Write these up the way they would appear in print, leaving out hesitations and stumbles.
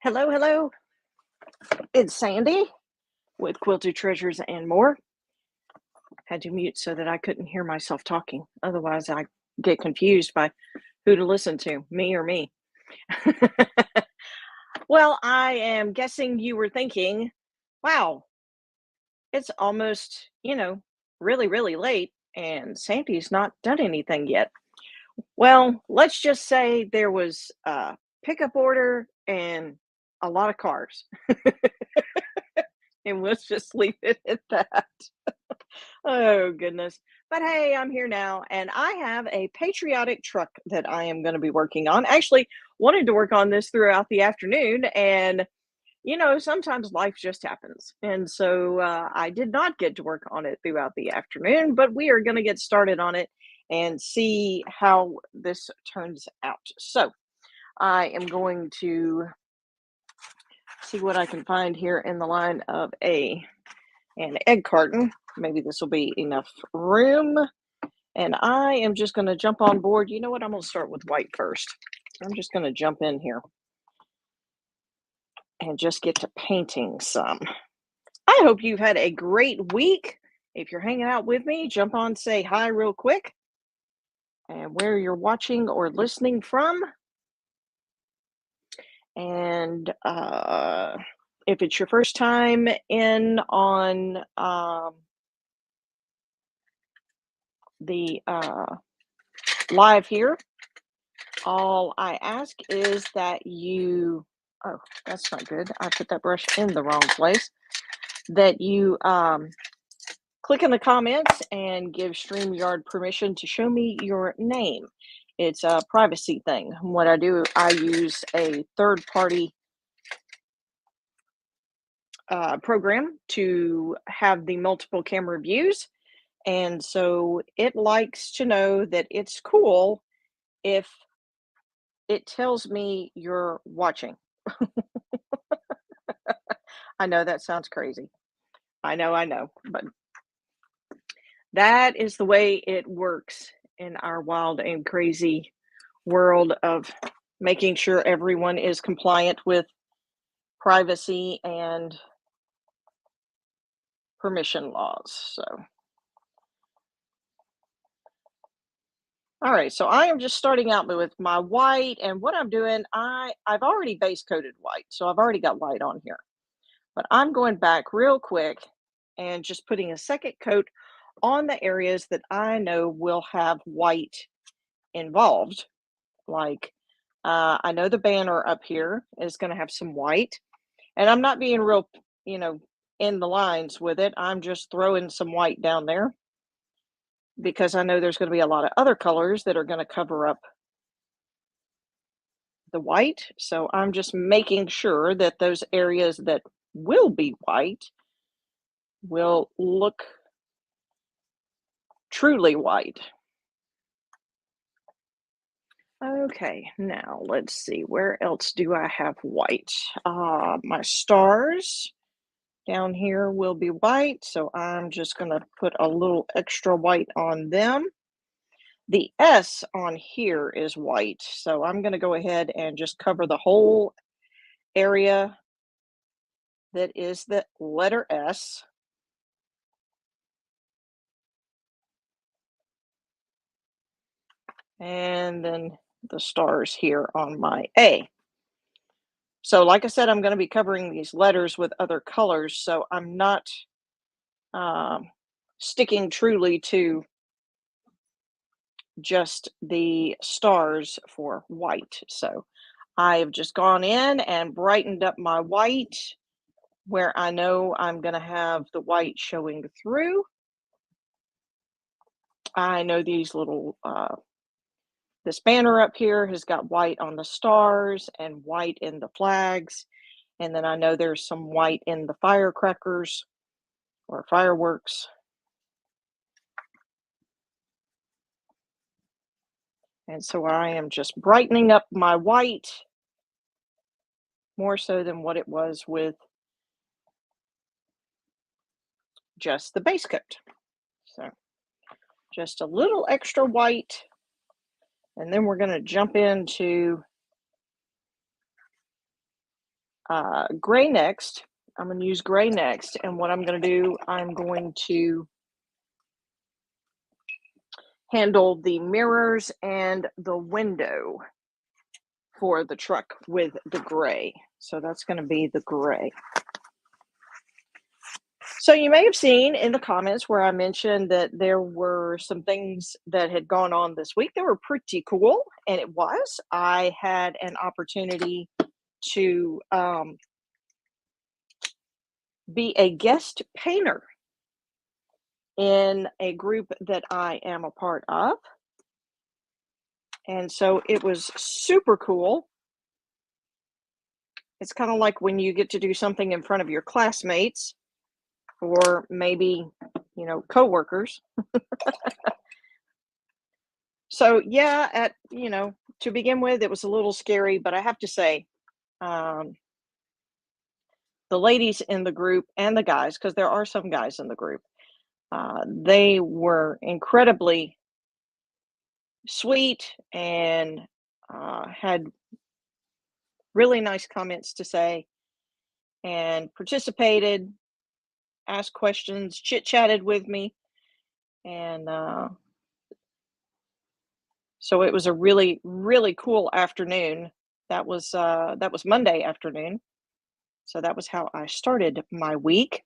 Hello, hello. It's Sandy with Quilted Treasures and More. Had to mute so that I couldn't hear myself talking. Otherwise, I get confused by who to listen to, me or me. Well, I am guessing you were thinking, wow, it's almost, really, really late, and Sandy's not done anything yet. Well, let's just say there was a pickup order and a lot of cars, and let's just leave it at that. Oh, goodness. But hey, I'm here now, and I have a patriotic truck that I am going to be working on. Actually, wanted to work on this throughout the afternoon, and sometimes life just happens. And so I did not get to work on it throughout the afternoon, but we are going to get started on it and see how this turns out. So I am going to see what I can find here in the line of an egg carton. Maybe this will be enough room. And I am just going to jump on board. You know what? I'm going to start with white first. I'm just going to jump in here and just get to painting some. I hope you've had a great week. If you're hanging out with me, jump on, say hi real quick, and where you're watching or listening from. And if it's your first time in on the live here, all I ask is that you, oh, that's not good. I put that brush in the wrong place. That you click in the comments and give StreamYard permission to show me your name. It's a privacy thing. What I do, I use a third-party program to have the multiple camera views. And so it likes to know that it's cool if it tells me you're watching. I know that sounds crazy. I know, but that is the way it works in our wild and crazy world of making sure everyone is compliant with privacy and permission laws. So, all right, so I am just starting out with my white, and what I'm doing, I've already base coated white, so I've already got white on here. But I'm going back real quick and just putting a second coat on the areas that I know will have white involved. Like, I know the banner up here is going to have some white, and I'm not being real, in the lines with it. I'm just throwing some white down there because I know there's going to be a lot of other colors that are going to cover up the white. So I'm just making sure that those areas that will be white will look truly white. Okay, now let's see, where else do I have white? My stars down here will be white, so I'm just going to put a little extra white on them. The S on here is white, so I'm going to go ahead and just cover the whole area that is the letter S. And then the stars here on my A. So like I said, I'm going to be covering these letters with other colors, so I'm not sticking truly to just the stars for white. So I've just gone in and brightened up my white where I know I'm going to have the white showing through. I know these little, this banner up here has got white on the stars and white in the flags. And then I know there's some white in the firecrackers or fireworks. And so I am just brightening up my white more so than what it was with just the base coat. So just a little extra white. And then we're going to jump into gray next. I'm going to use gray next. And what I'm going to do, I'm going to handle the mirrors and the window for the truck with the gray. So that's going to be the gray. So you may have seen in the comments where I mentioned that there were some things that had gone on this week that were pretty cool, and it was. I had an opportunity to be a guest painter in a group that I am a part of. And so it was super cool. It's kind of like when you get to do something in front of your classmates or maybe, coworkers. So yeah, to begin with, it was a little scary, but I have to say, um, the ladies in the group and the guys, because there are some guys in the group, they were incredibly sweet and had really nice comments to say and participated, asked questions, chit chatted with me. And so it was a really, really cool afternoon. That was Monday afternoon. So that was how I started my week.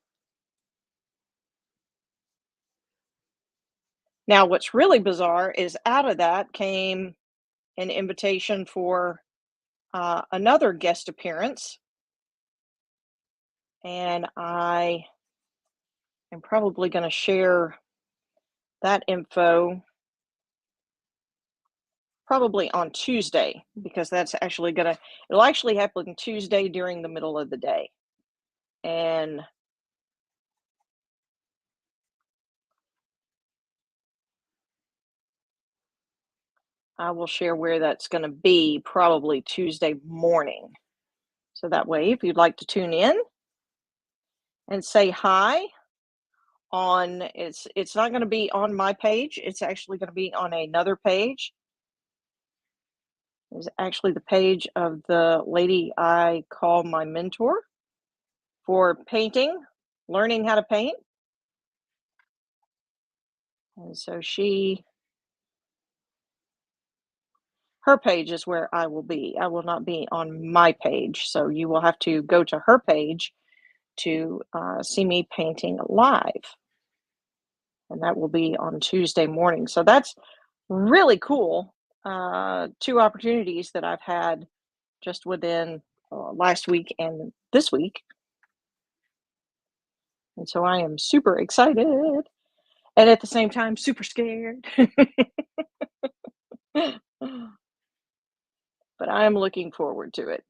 Now, what's really bizarre is out of that came an invitation for another guest appearance. And I am probably going to share that info probably on Tuesday because it'll actually happen Tuesday during the middle of the day. And I will share where that's going to be probably Tuesday morning. So that way, if you'd like to tune in and say hi it's not going to be on my page. It's actually going to be on another page. It's actually the page of the lady I call my mentor for painting, learning how to paint. And so her page is where I will be. I will not be on my page. So you will have to go to her page to see me painting live. And that will be on Tuesday morning. So that's really cool. Two opportunities that I've had just within last week and this week. And so I am super excited and at the same time super scared. But I am looking forward to it.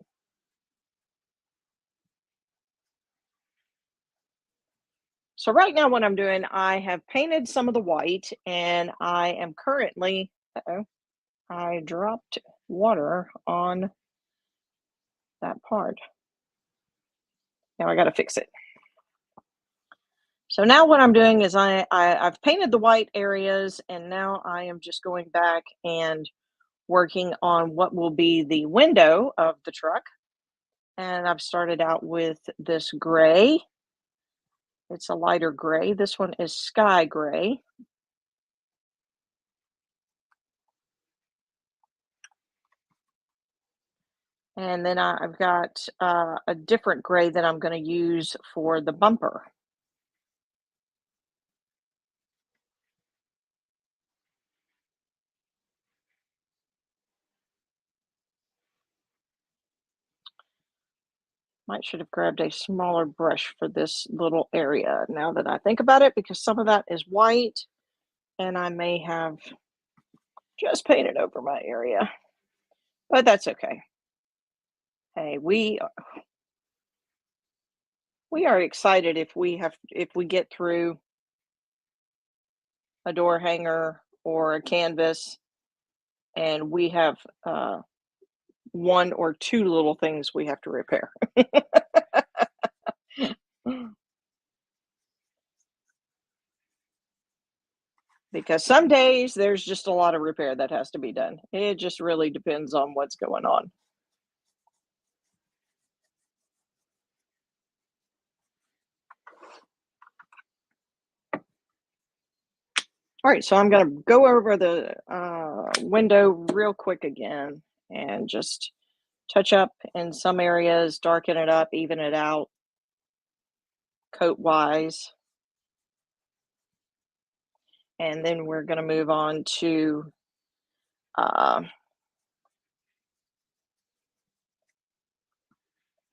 So right now what I'm doing, I have painted some of the white and I am currently, uh-oh, I dropped water on that part. Now I got to fix it. So now what I'm doing is I've painted the white areas and now I am just going back and working on what will be the window of the truck. And I've started out with this gray. It's a lighter gray. This one is sky gray. And then I've got a different gray that I'm going to use for the bumper. Might should have grabbed a smaller brush for this little area now that I think about it, because some of that is white and I may have just painted over my area, but that's okay. Hey, we are excited if we get through a door hanger or a canvas and we have one or two little things we have to repair. Because some days there's just a lot of repair that has to be done. It just really depends on what's going on. All right, so I'm going to go over the window real quick again and just touch up in some areas, darken it up, even it out coat wise. And then we're going to move on to uh,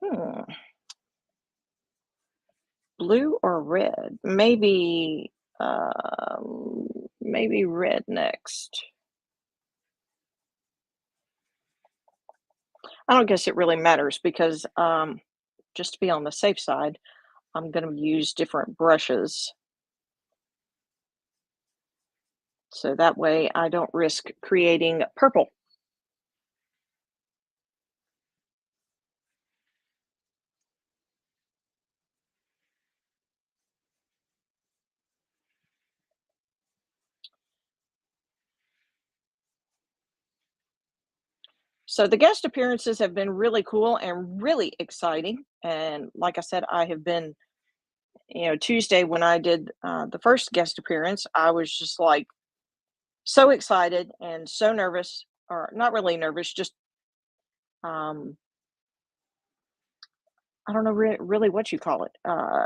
hmm, blue or red. Maybe red next. I don't guess it really matters because just to be on the safe side, I'm going to use different brushes. So that way I don't risk creating purple. So the guest appearances have been really cool and really exciting. And like I said, I have been, Tuesday when I did the first guest appearance, I was just like so excited and so nervous, or not really nervous, just um, I don't know really what you call it.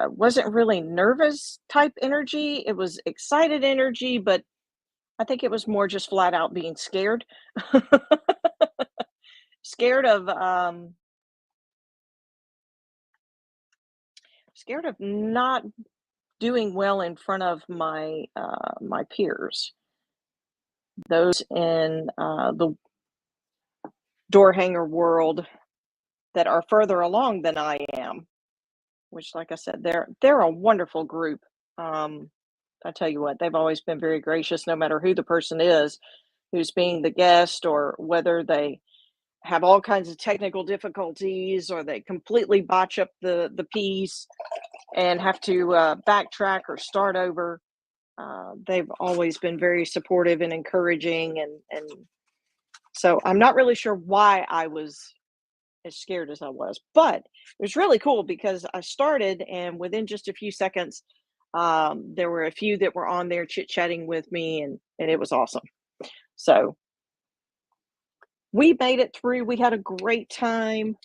Wasn't really nervous type energy. It was excited energy, but I think it was more just flat out being scared. Scared of scared of not doing well in front of my peers, those in the door hanger world that are further along than I am. Which, like I said, they're a wonderful group. Um, I tell you what, they've always been very gracious, no matter who the person is who's being the guest, or whether they have all kinds of technical difficulties, or they completely botch up the piece and have to backtrack or start over. They've always been very supportive and encouraging, and so I'm not really sure why I was as scared as I was, but it was really cool because I started, and within just a few seconds, there were a few that were on there chit chatting with me, and it was awesome. So we made it through. We had a great time.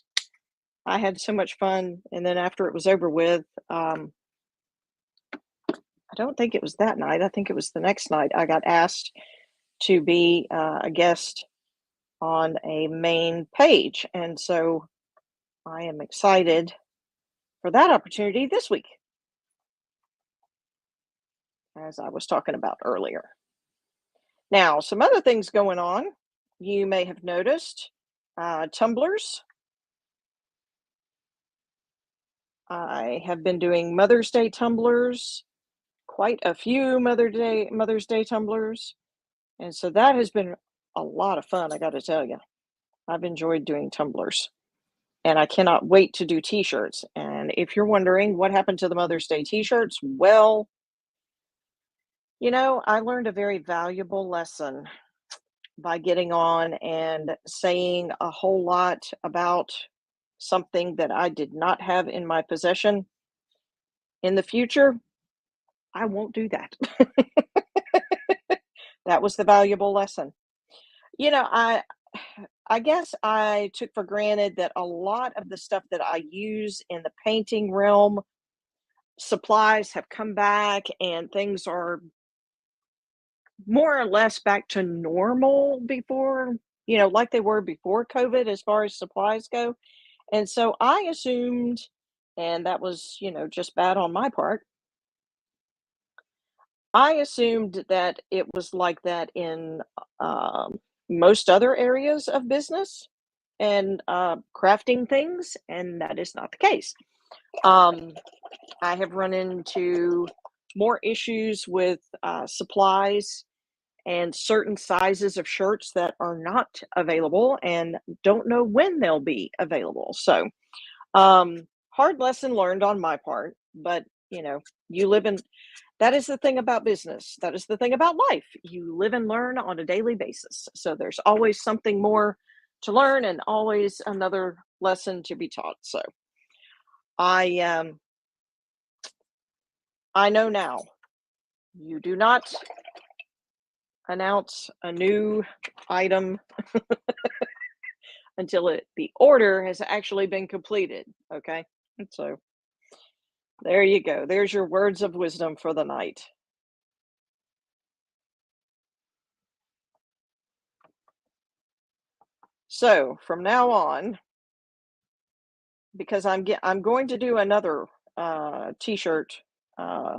I had so much fun, and then after it was over with, I don't think it was that night. I think it was the next night. I got asked to be a guest on a main page. And so I am excited for that opportunity this week, as I was talking about earlier. Now, some other things going on. You may have noticed tumblers. I have been doing Mother's Day tumblers, quite a few Mother's Day tumblers, and so that has been a lot of fun. I got to tell you, I've enjoyed doing tumblers. And I cannot wait to do t-shirts. And if you're wondering what happened to the Mother's Day t-shirts, well, I learned a very valuable lesson by getting on and saying a whole lot about something that I did not have in my possession. In the future, I won't do that. That was the valuable lesson. You know, I I guess I took for granted that a lot of the stuff that I use in the painting realm, supplies have come back and things are more or less back to normal before, like they were before COVID as far as supplies go. And so I assumed, and that was, just bad on my part. I assumed that it was like that in most other areas of business and crafting things, and that is not the case. Um, I have run into more issues with supplies and certain sizes of shirts that are not available and don't know when they'll be available. So, hard lesson learned on my part, but you live in that is the thing about business. That is the thing about life. You live and learn on a daily basis. So there's always something more to learn and always another lesson to be taught. So I I know now you do not announce a new item until the order has actually been completed. Okay. So there you go. There's your words of wisdom for the night. So from now on, because I'm going to do another t-shirt uh,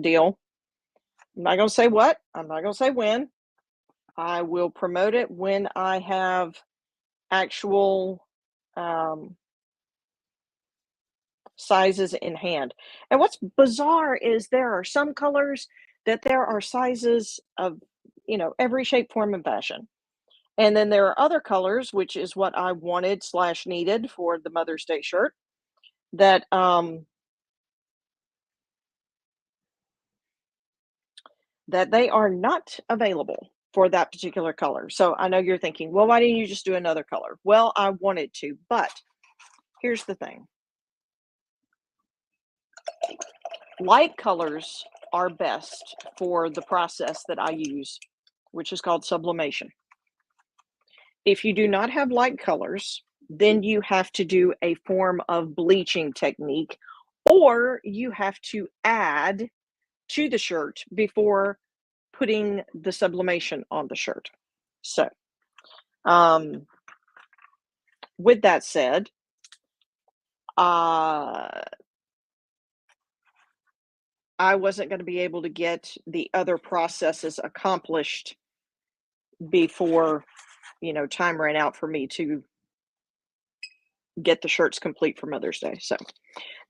deal. I'm not going to say what. I'm not going to say when. I will promote it when I have actual um, sizes in hand. And what's bizarre is there are some colors that there are sizes of, every shape, form, and fashion. And then there are other colors, which is what I wanted slash needed for the Mother's Day shirt, that they are not available for that particular color. So I know you're thinking, well, why didn't you just do another color? Well, I wanted to, but here's the thing. Light colors are best for the process that I use, which is called sublimation. If you do not have light colors, then you have to do a form of bleaching technique, or you have to add to the shirt before putting the sublimation on the shirt. So, um, with that said, uh, I wasn't going to be able to get the other processes accomplished before, time ran out for me to get the shirts complete for Mother's Day. So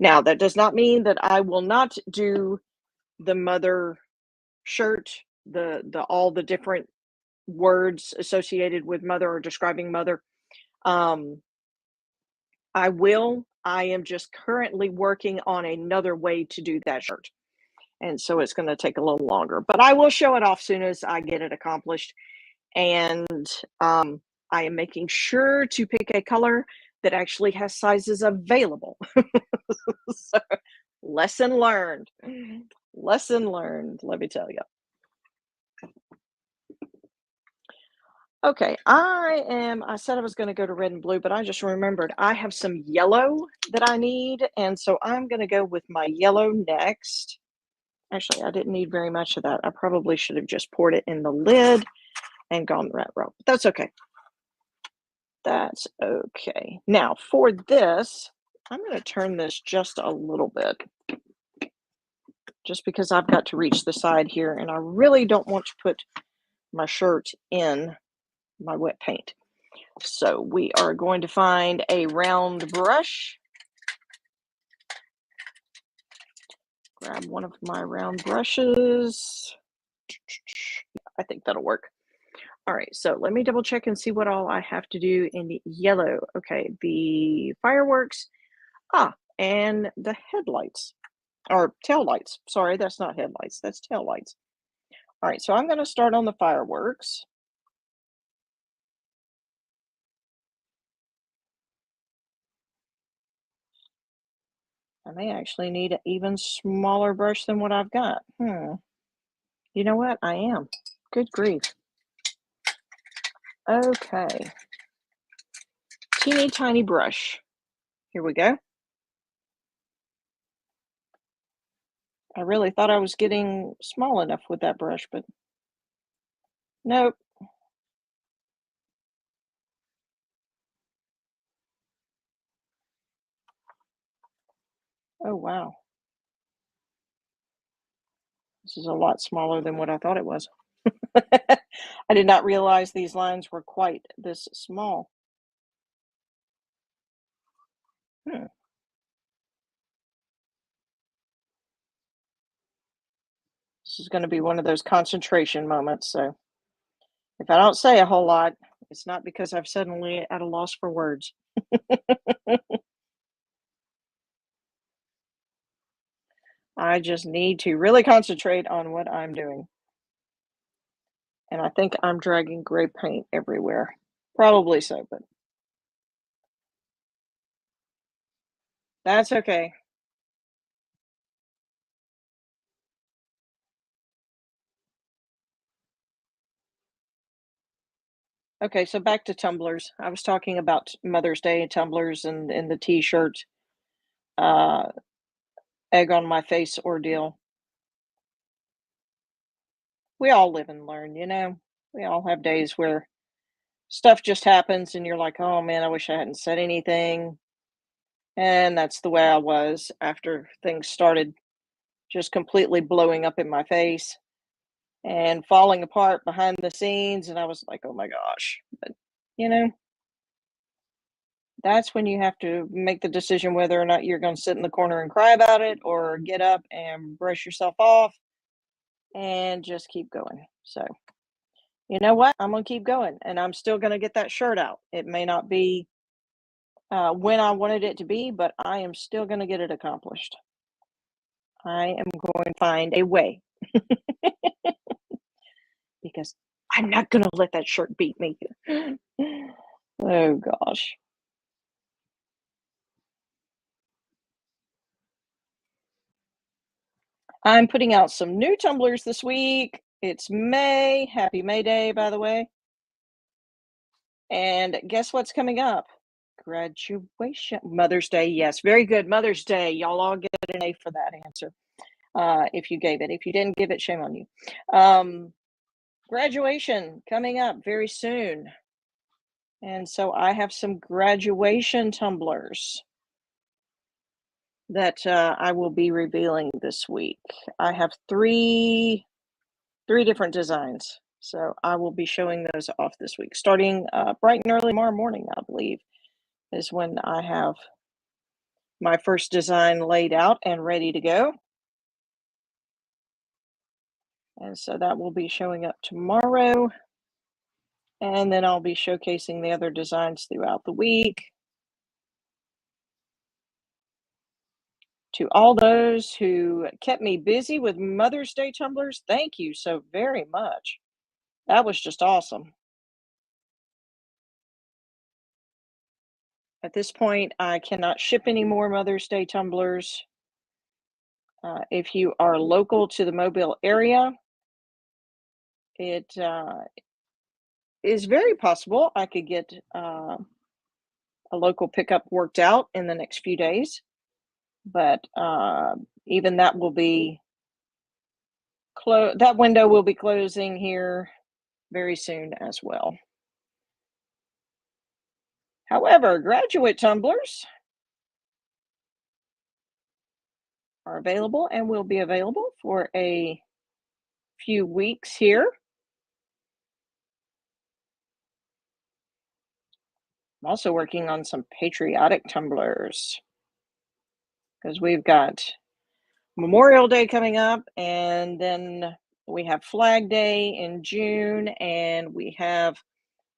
now that does not mean that I will not do the mother shirt, the all the different words associated with mother or describing mother. Um, I will. I am just currently working on another way to do that shirt. And so it's going to take a little longer, but I will show it off soon as I get it accomplished. And I am making sure to pick a color that actually has sizes available. So, lesson learned. Lesson learned, let me tell you. Okay, I said I was going to go to red and blue, but I just remembered I have some yellow that I need. And so I'm going to go with my yellow next. Actually, I didn't need very much of that. I probably should have just poured it in the lid and gone that route. But that's okay. That's okay. Now, for this, I'm going to turn this just a little bit, just because I've got to reach the side here, and I really don't want to put my shirt in my wet paint. So we are going to find a round brush. Grab one of my round brushes. I think that'll work. All right, so let me double check and see what all I have to do in yellow. Okay, the fireworks, and the headlights, or tail lights. Sorry, that's not headlights, that's tail lights. All right, so I'm going to start on the fireworks. I may actually need an even smaller brush than what I've got. You know what? I am. Good grief. Okay. Teeny tiny brush. Here we go. I really thought I was getting small enough with that brush, but nope. Oh, wow. This is a lot smaller than what I thought it was. I did not realize these lines were quite this small. Hmm. This is going to be one of those concentration moments. So if I don't say a whole lot, it's not because I've suddenly at a loss for words. I just need to really concentrate on what I'm doing. And I think I'm dragging gray paint everywhere. Probably so, but that's okay. Okay, so back to tumblers. I was talking about Mother's Day tumblers and the T-shirt, uh, egg on my face ordeal. We all live and learn, you know? We all have days where stuff just happens and you're like, "Oh, man, I wish I hadn't said anything." And that's the way I was after things started just completely blowing up in my face and falling apart behind the scenes, and I was like, "Oh my gosh." But, you know, that's when you have to make the decision whether or not you're gonna sit in the corner and cry about it or get up and brush yourself off and just keep going. So, you know what? I'm gonna keep going, and I'm still gonna get that shirt out. It may not be, when I wanted it to be, but I am still gonna get it accomplished. I am going to find a way because I'm not gonna let that shirt beat me. Oh gosh. I'm putting out some new tumblers this week. It's May. Happy May Day, by the way. And guess what's coming up? Graduation. Mother's Day. Yes, very good. Mother's Day. Y'all all get an A for that answer. If you gave it. If you didn't give it, shame on you. Um, Graduation coming up very soon. And so I have some graduation tumblers that I will be revealing this week. I have three different designs. So I will be showing those off this week, starting bright and early tomorrow morning, I believe, is when I have my first design laid out and ready to go. And so that will be showing up tomorrow. And then I'll be showcasing the other designs throughout the week. To all those who kept me busy with Mother's Day tumblers, thank you so very much. That was just awesome. At this point, I cannot ship any more Mother's Day tumblers. If you are local to the Mobile area, it is very possible I could get a local pickup worked out in the next few days, but even that will be that window will be closing here very soon as well. However, graduate tumblers are available and will be available for a few weeks here. I'm also working on some patriotic tumblers because we've got Memorial Day coming up, and then we have Flag Day in June, and we have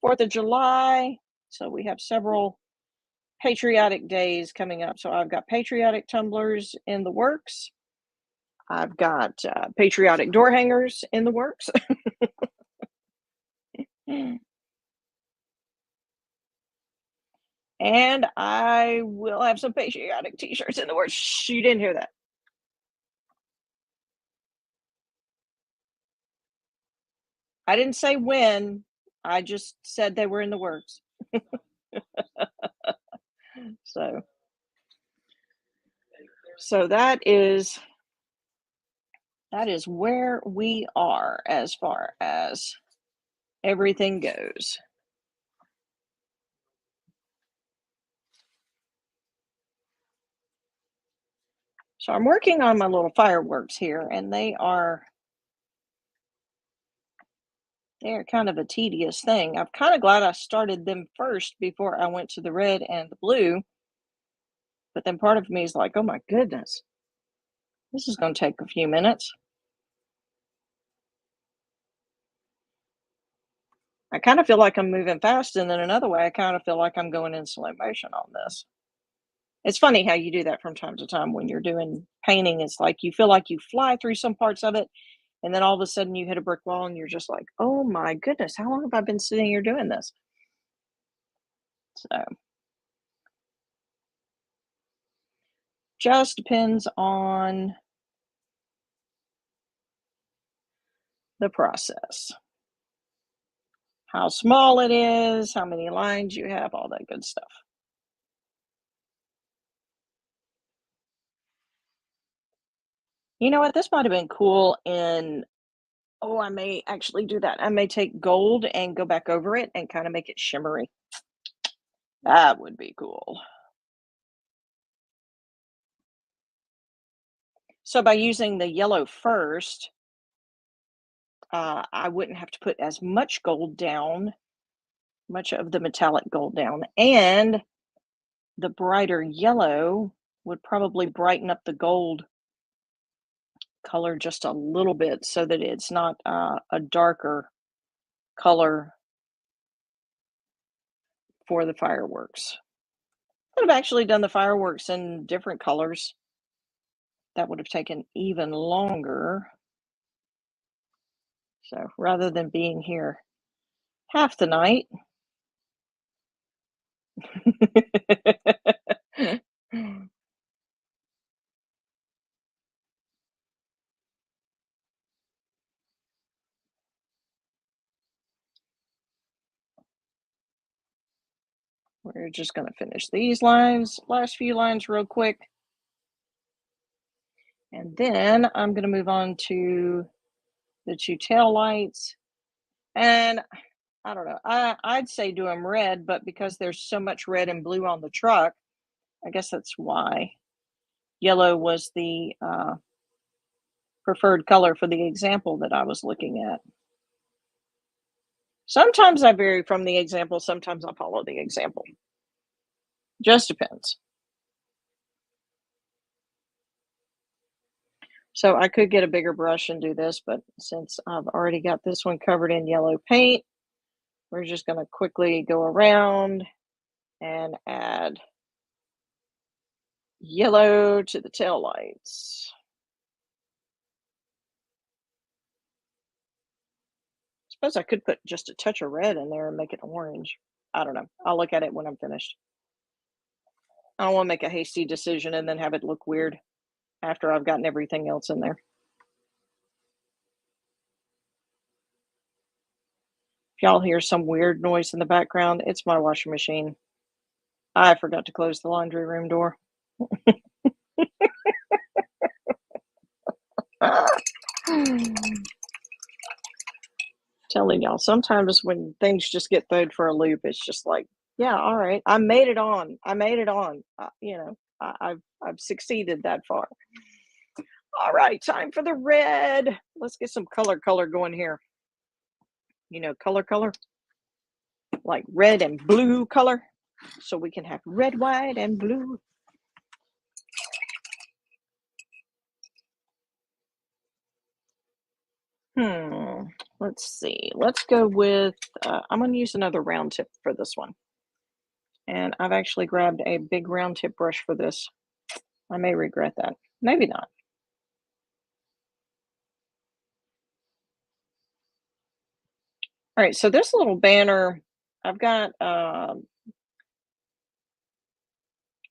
4th of July. So we have several patriotic days coming up. So I've got patriotic tumblers in the works. I've got patriotic door hangers in the works. And I will have some patriotic t-shirts in the works. Shh, you didn't hear that. I didn't say when. I just said they were in the works. So so that is where we are as far as everything goes. So I'm working on my little fireworks here, and they're kind of a tedious thing. I'm kind of glad I started them first before I went to the red and the blue, but then part of me is like, "Oh my goodness, this is going to take a few minutes." I kind of feel like I'm moving fast, and then another way, I kind of feel like I'm going in slow motion on this. It's funny how you do that from time to time when you're doing painting. It's like you feel like you fly through some parts of it, and then all of a sudden you hit a brick wall and you're just like, "Oh my goodness, how long have I been sitting here doing this?" So, just depends on the process. how small it is, how many lines you have, all that good stuff. You know what? This might have been cool in oh, I may actually do that. I may take gold and go back over it and kind of make it shimmery. That would be cool. So by using the yellow first, I wouldn't have to put as much gold down, much of the metallic gold down, and the brighter yellow would probably brighten up the gold color just a little bit so that it's not a darker color for the fireworks. Could have actually done the fireworks in different colors. That would have taken even longer. So rather than being here half the night, we're just going to finish these lines, last few lines real quick. And then I'm going to move on to the two tail lights. And I don't know, I'd say do them red, but because there's so much red and blue on the truck, I guess that's why yellow was the preferred color for the example that I was looking at. Sometimes I vary from the example, sometimes I follow the example. Just depends. So I could get a bigger brush and do this, but since I've already got this one covered in yellow paint, we're just going to quickly go around and add yellow to the tail lights. Suppose I could put just a touch of red in there and make it orange. I don't know. I'll look at it when I'm finished. I don't want to make a hasty decision and then have it look weird after I've gotten everything else in there. If y'all hear some weird noise in the background, it's my washing machine. I forgot to close the laundry room door. Telling y'all, sometimes when things just get thrown for a loop, it's just like, yeah, all right, I made it on. I made it on. I've succeeded that far. All right, time for the red. Let's get some color going here. Color, like red and blue color, so we can have red, white, and blue. Let's see. Let's go with, I'm going to use another round tip for this one. And I've actually grabbed a big round tip brush for this. I may regret that. Maybe not. All right, so this little banner, I've got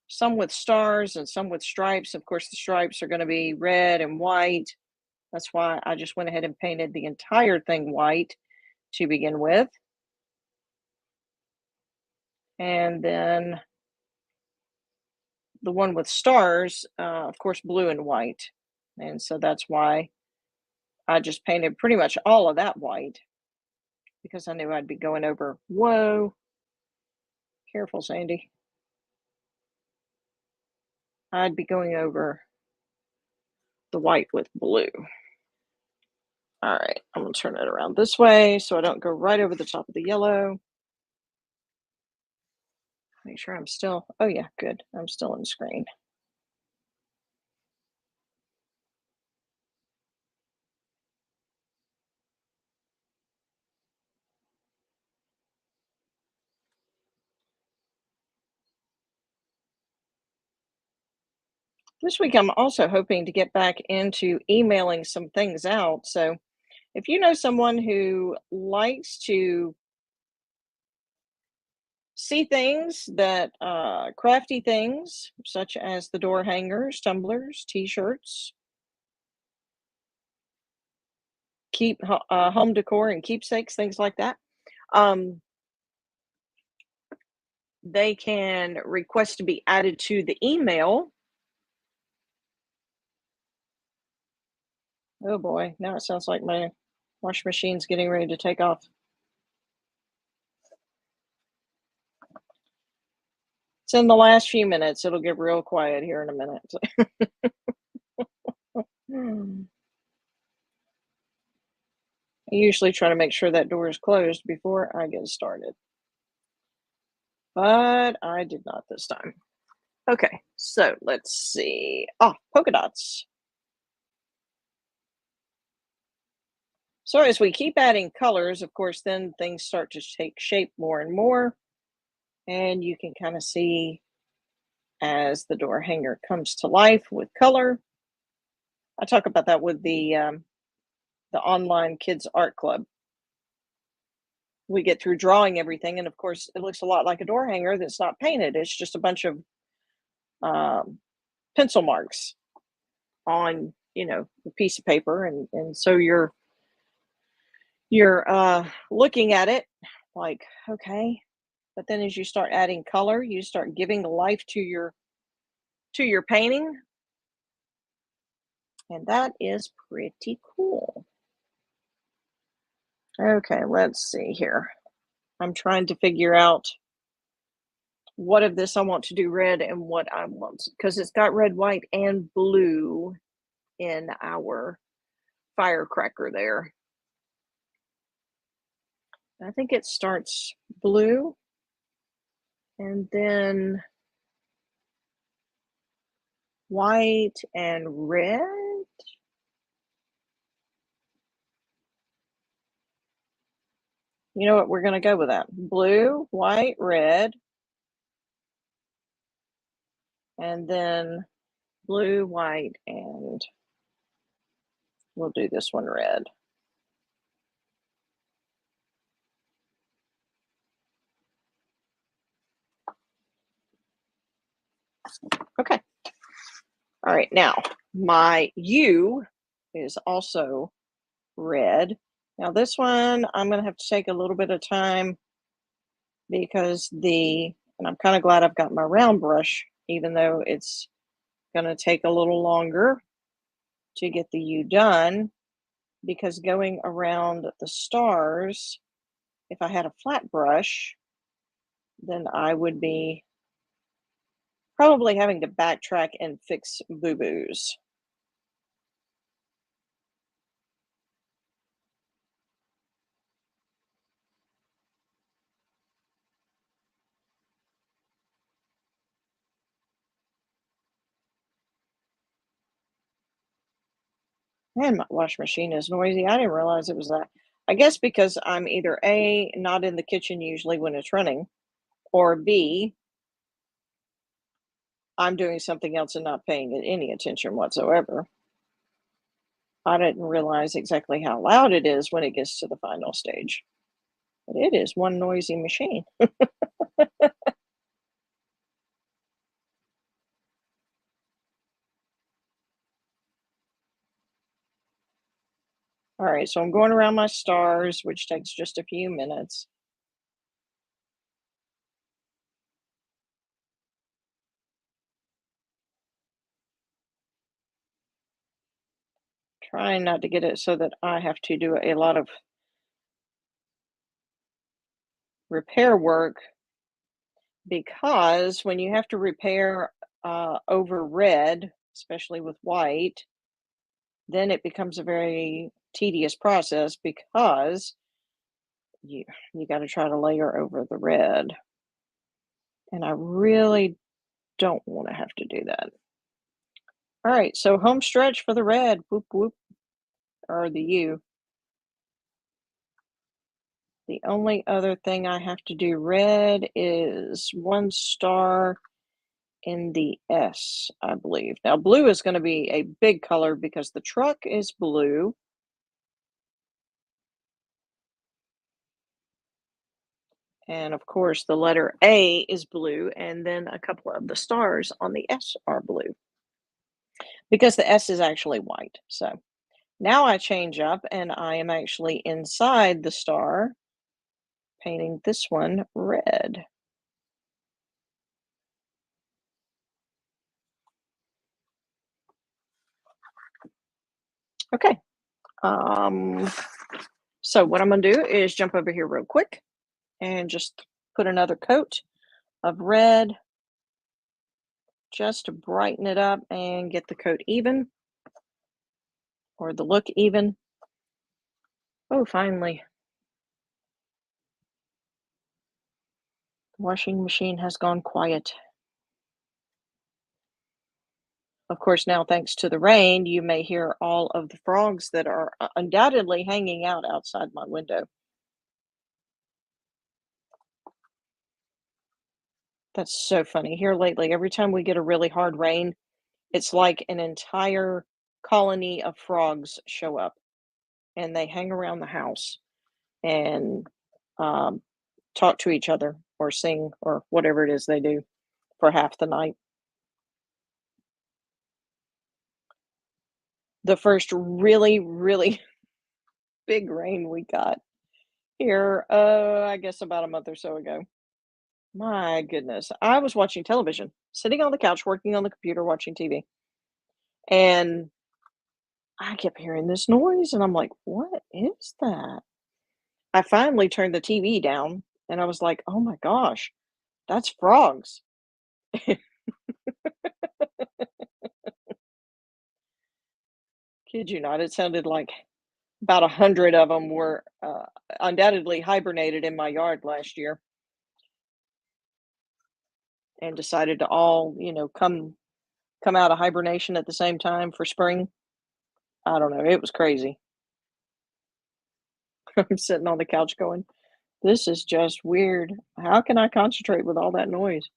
some with stars and some with stripes. Of course, the stripes are going to be red and white. That's why I just went ahead and painted the entire thing white to begin with. And then the one with stars, of course, blue and white. And so that's why I just painted pretty much all of that white because I knew I'd be going over. Whoa, careful, Sandy. I'd be going over the white with blue. All right, I'm gonna turn it around this way so I don't go right over the top of the yellow. Make sure I'm still, oh yeah, good. I'm still in screen. This week, I'm also hoping to get back into emailing some things out. So if you know someone who likes to see things that crafty things such as the door hangers, tumblers, t-shirts, home decor and keepsakes, things like that, Um, they can request to be added to the email. Oh boy, now it sounds like my wash machine's getting ready to take off. It's in the last few minutes. It'll get real quiet here in a minute. I usually try to make sure that door is closed before I get started, but I did not this time. Okay, so let's see. Ah, polka dots. So as we keep adding colors, of course, then things start to take shape more and more, and you can kind of see as the door hanger comes to life with color. I talk about that with the online kids art club. We get through drawing everything, and of course, it looks a lot like a door hanger that's not painted. It's just a bunch of um, pencil marks on the piece of paper, and so you're looking at it like, okay, but then as you start adding color, you start giving life to your painting, and that is pretty cool. Okay, let's see here. I'm trying to figure out what of this I want to do red and what I want, because it's got red, white, and blue in our firecracker there. I think it starts blue and then white and red. You know what? We're going to go with that. Blue, white, red, and then blue, white, and we'll do this one red. Okay. All right. Now, my U is also red. Now, this one, I'm going to have to take a little bit of time because and I'm kind of glad I've got my round brush, even though it's going to take a little longer to get the U done, because going around the stars, if I had a flat brush, then I would be probably having to backtrack and fix boo-boos. Man, my wash machine is noisy. I didn't realize it was that. I guess because I'm either A, not in the kitchen usually when it's running, or B, I'm doing something else and not paying it any attention whatsoever. I didn't realize exactly how loud it is when it gets to the final stage. But it is one noisy machine. All right, so I'm going around my stars, which takes just a few minutes. Trying not to get it so that I have to do a lot of repair work, because when you have to repair over red, especially with white, then it becomes a very tedious process because you you got to try to layer over the red, and I really don't want to have to do that. All right, so home stretch for the red, whoop whoop, or the U. The only other thing I have to do red is one star in the S, I believe. Now, blue is going to be a big color because the truck is blue. And of course, the letter A is blue, and then a couple of the stars on the S are blue because the S is actually white. So now I change up and I am actually inside the star. painting this one red. Okay. Um, so what I'm gonna do is jump over here real quick and just put another coat of red just to brighten it up and get the coat even or the look even. Oh, finally, the washing machine has gone quiet. Of course, now thanks to the rain, you may hear all of the frogs that are undoubtedly hanging out outside my window. That's so funny. Here lately, every time we get a really hard rain, it's like an entire colony of frogs show up and they hang around the house and um, talk to each other or sing or whatever it is they do for half the night. The first really, really big rain we got here, I guess about a month or so ago. My goodness. I was watching television, sitting on the couch, working on the computer, watching TV. And I kept hearing this noise, and I'm like, what is that? I finally turned the TV down, and I was like, oh my gosh, that's frogs. Kid you not, it sounded like about 100 of them were undoubtedly hibernated in my yard last year and decided to all, come out of hibernation at the same time for spring. I don't know. It was crazy. I'm sitting on the couch going, this is just weird. How can I concentrate with all that noise?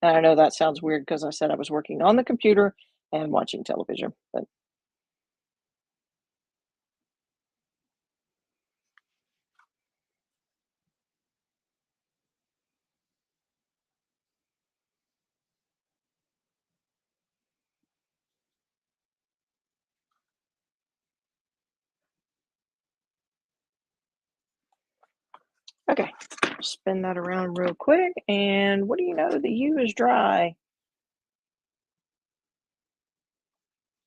And I know that sounds weird because I said I was working on the computer and watching television, but okay. Spin that around real quick. And what do you know? The U is dry.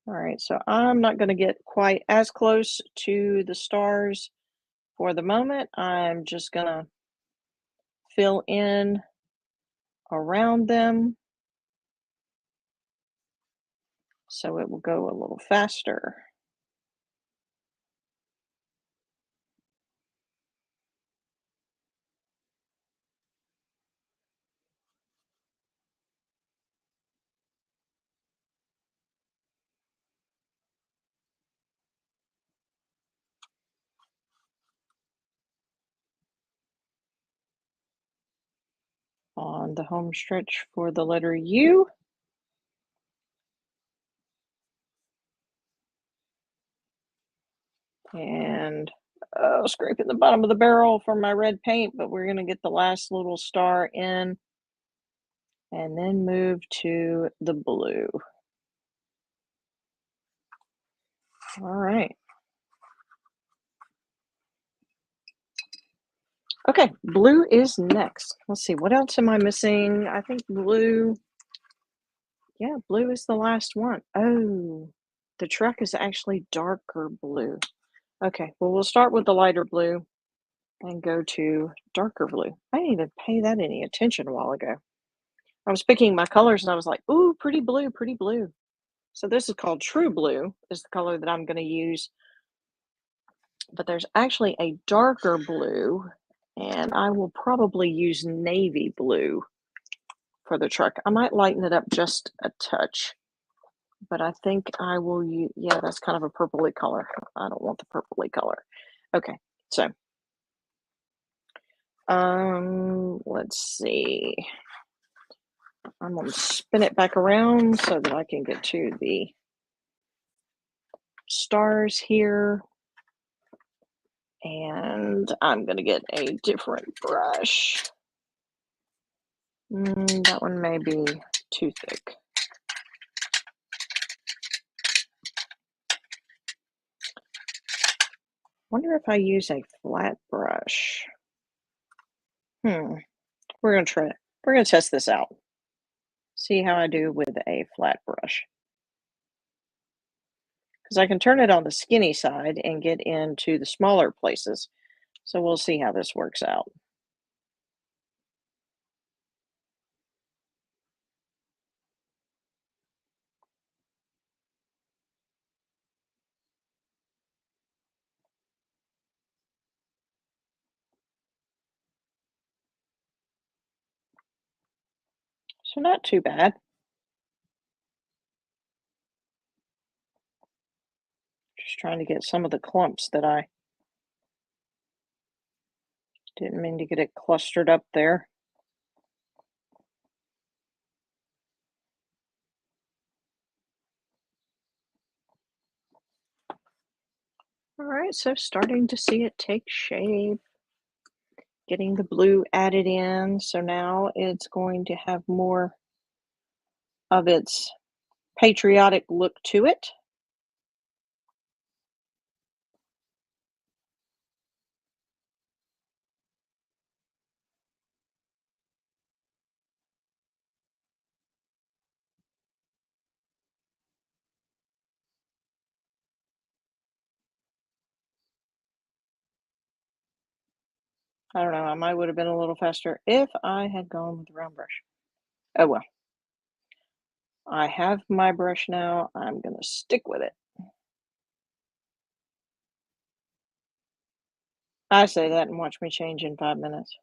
All right, so I'm not going to get quite as close to the stars for the moment. I'm just going to fill in around them so it will go a little faster. On the home stretch for the letter U. And scraping the bottom of the barrel for my red paint, but we're going to get the last little star in and then move to the blue. All right. Okay, blue is next. Let's see, what else am I missing? I think blue, yeah, blue is the last one. Oh, the truck is actually darker blue. Okay, well, we'll start with the lighter blue and go to darker blue. I didn't even pay that any attention a while ago. I was picking my colors and I was like, ooh, pretty blue, pretty blue. So this is called True Blue, is the color that I'm going to use. But there's actually a darker blue, and I will probably use navy blue for the truck. I might lighten it up just a touch, but I think I will use, yeah, that's kind of a purpley color. I don't want the purpley color. Okay, so let's see. I'm gonna spin it back around so that I can get to the stars here. And I'm gonna get a different brush. That one may be too thick. Wonder if I use a flat brush. Hmm. We're gonna try it. We're gonna test this out. See how I do with a flat brush. Because I can turn it on the skinny side and get into the smaller places. So we'll see how this works out. So not too bad. Just trying to get some of the clumps that I didn't mean to get it clustered up there. All right, so starting to see it take shape, getting the blue added in. So now it's going to have more of its patriotic look to it. I don't know, I might would have been a little faster if I had gone with the round brush. Oh well, I have my brush now. I'm going to stick with it. I say that and watch me change in 5 minutes.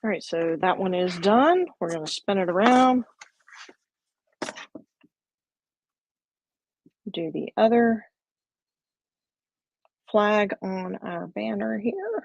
All right, so that one is done. We're going to spin it around, do the other flag on our banner here.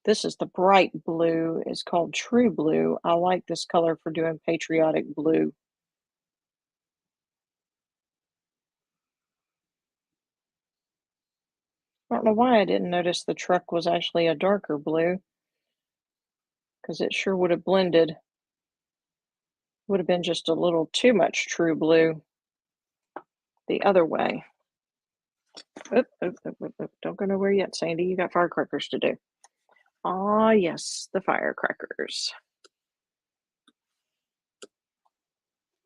This is the bright blue. It's called True Blue. I like this color for doing patriotic blue. I don't know why I didn't notice the truck was actually a darker blue, because it sure would have blended. Would have been just a little too much True Blue the other way. Oop, oop, oop, oop, oop. Don't go nowhere yet, Sandy. You got firecrackers to do. Ah, yes, the firecrackers.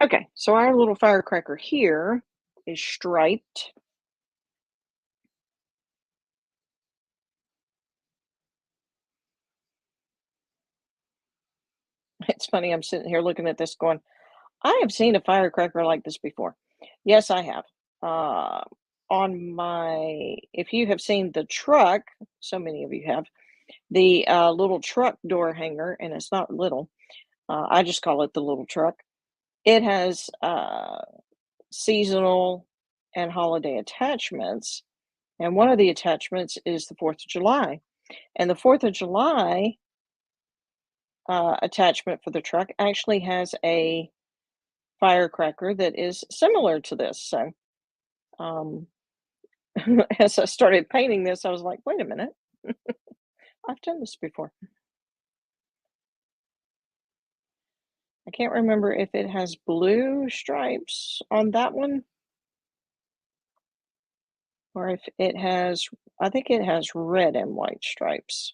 Okay, so our little firecracker here is striped. It's funny, I'm sitting here looking at this going, I have seen a firecracker like this before. Yes, I have. Uh, on my, if you have seen the truck, so many of you have, the little truck door hanger, and it's not little, I just call it the little truck. It has seasonal and holiday attachments. And one of the attachments is the 4th of July. And the 4th of July attachment for the truck actually has a firecracker that is similar to this. So um, as I started painting this, I was like, wait a minute, I've done this before. I can't remember if it has blue stripes on that one or if it has, I think it has red and white stripes.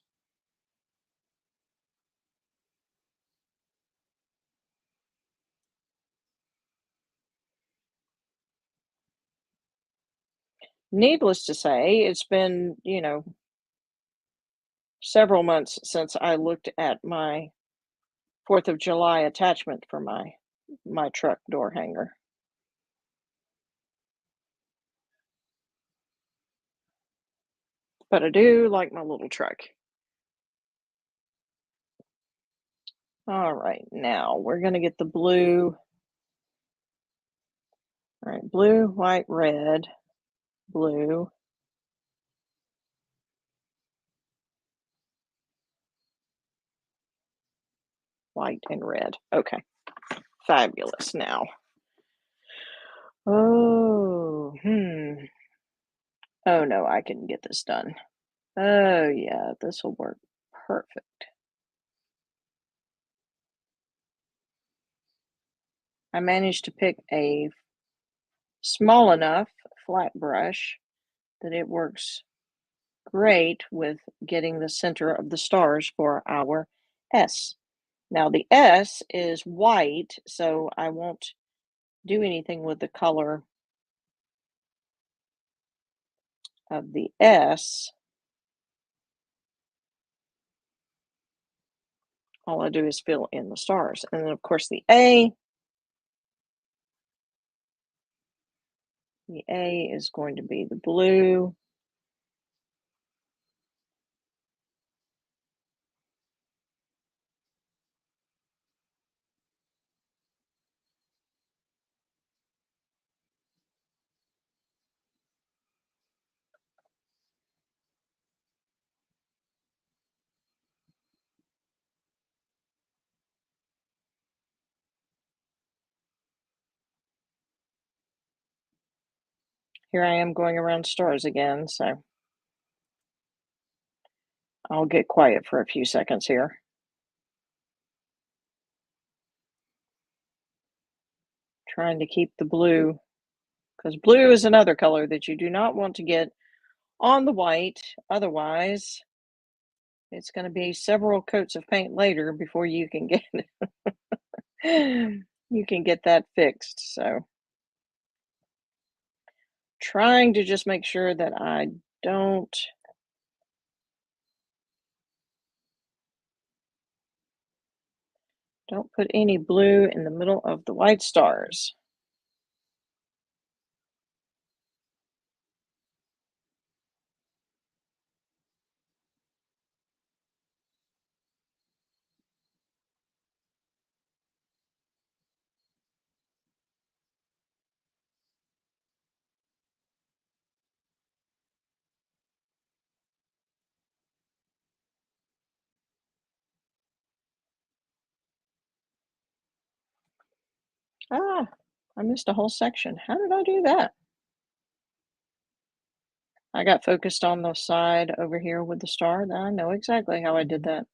Needless to say, it's been, several months since I looked at my 4th of July attachment for my truck door hanger. But I do like my little truck. All right, now we're gonna get the blue All right, blue, white, red, blue, white, and red. Okay, fabulous. Now, oh, oh no, I can get this done. Oh yeah, this will work perfect. I managed to pick a small enough flat brush that it works great with getting the center of the stars for our S. Now the S is white, so I won't do anything with the color of the S. All I do is fill in the stars. And then of course the A is going to be the blue. Here I am going around stars again, so I'll get quiet for a few seconds here. Trying to keep the blue, because blue is another color that you do not want to get on the white. Otherwise, it's going to be several coats of paint later before you can get you can get that fixed. So trying to just make sure that I don't put any blue in the middle of the white stars. Ah, I missed a whole section. How did I do that? I got focused on the side over here with the star. I know exactly how I did that.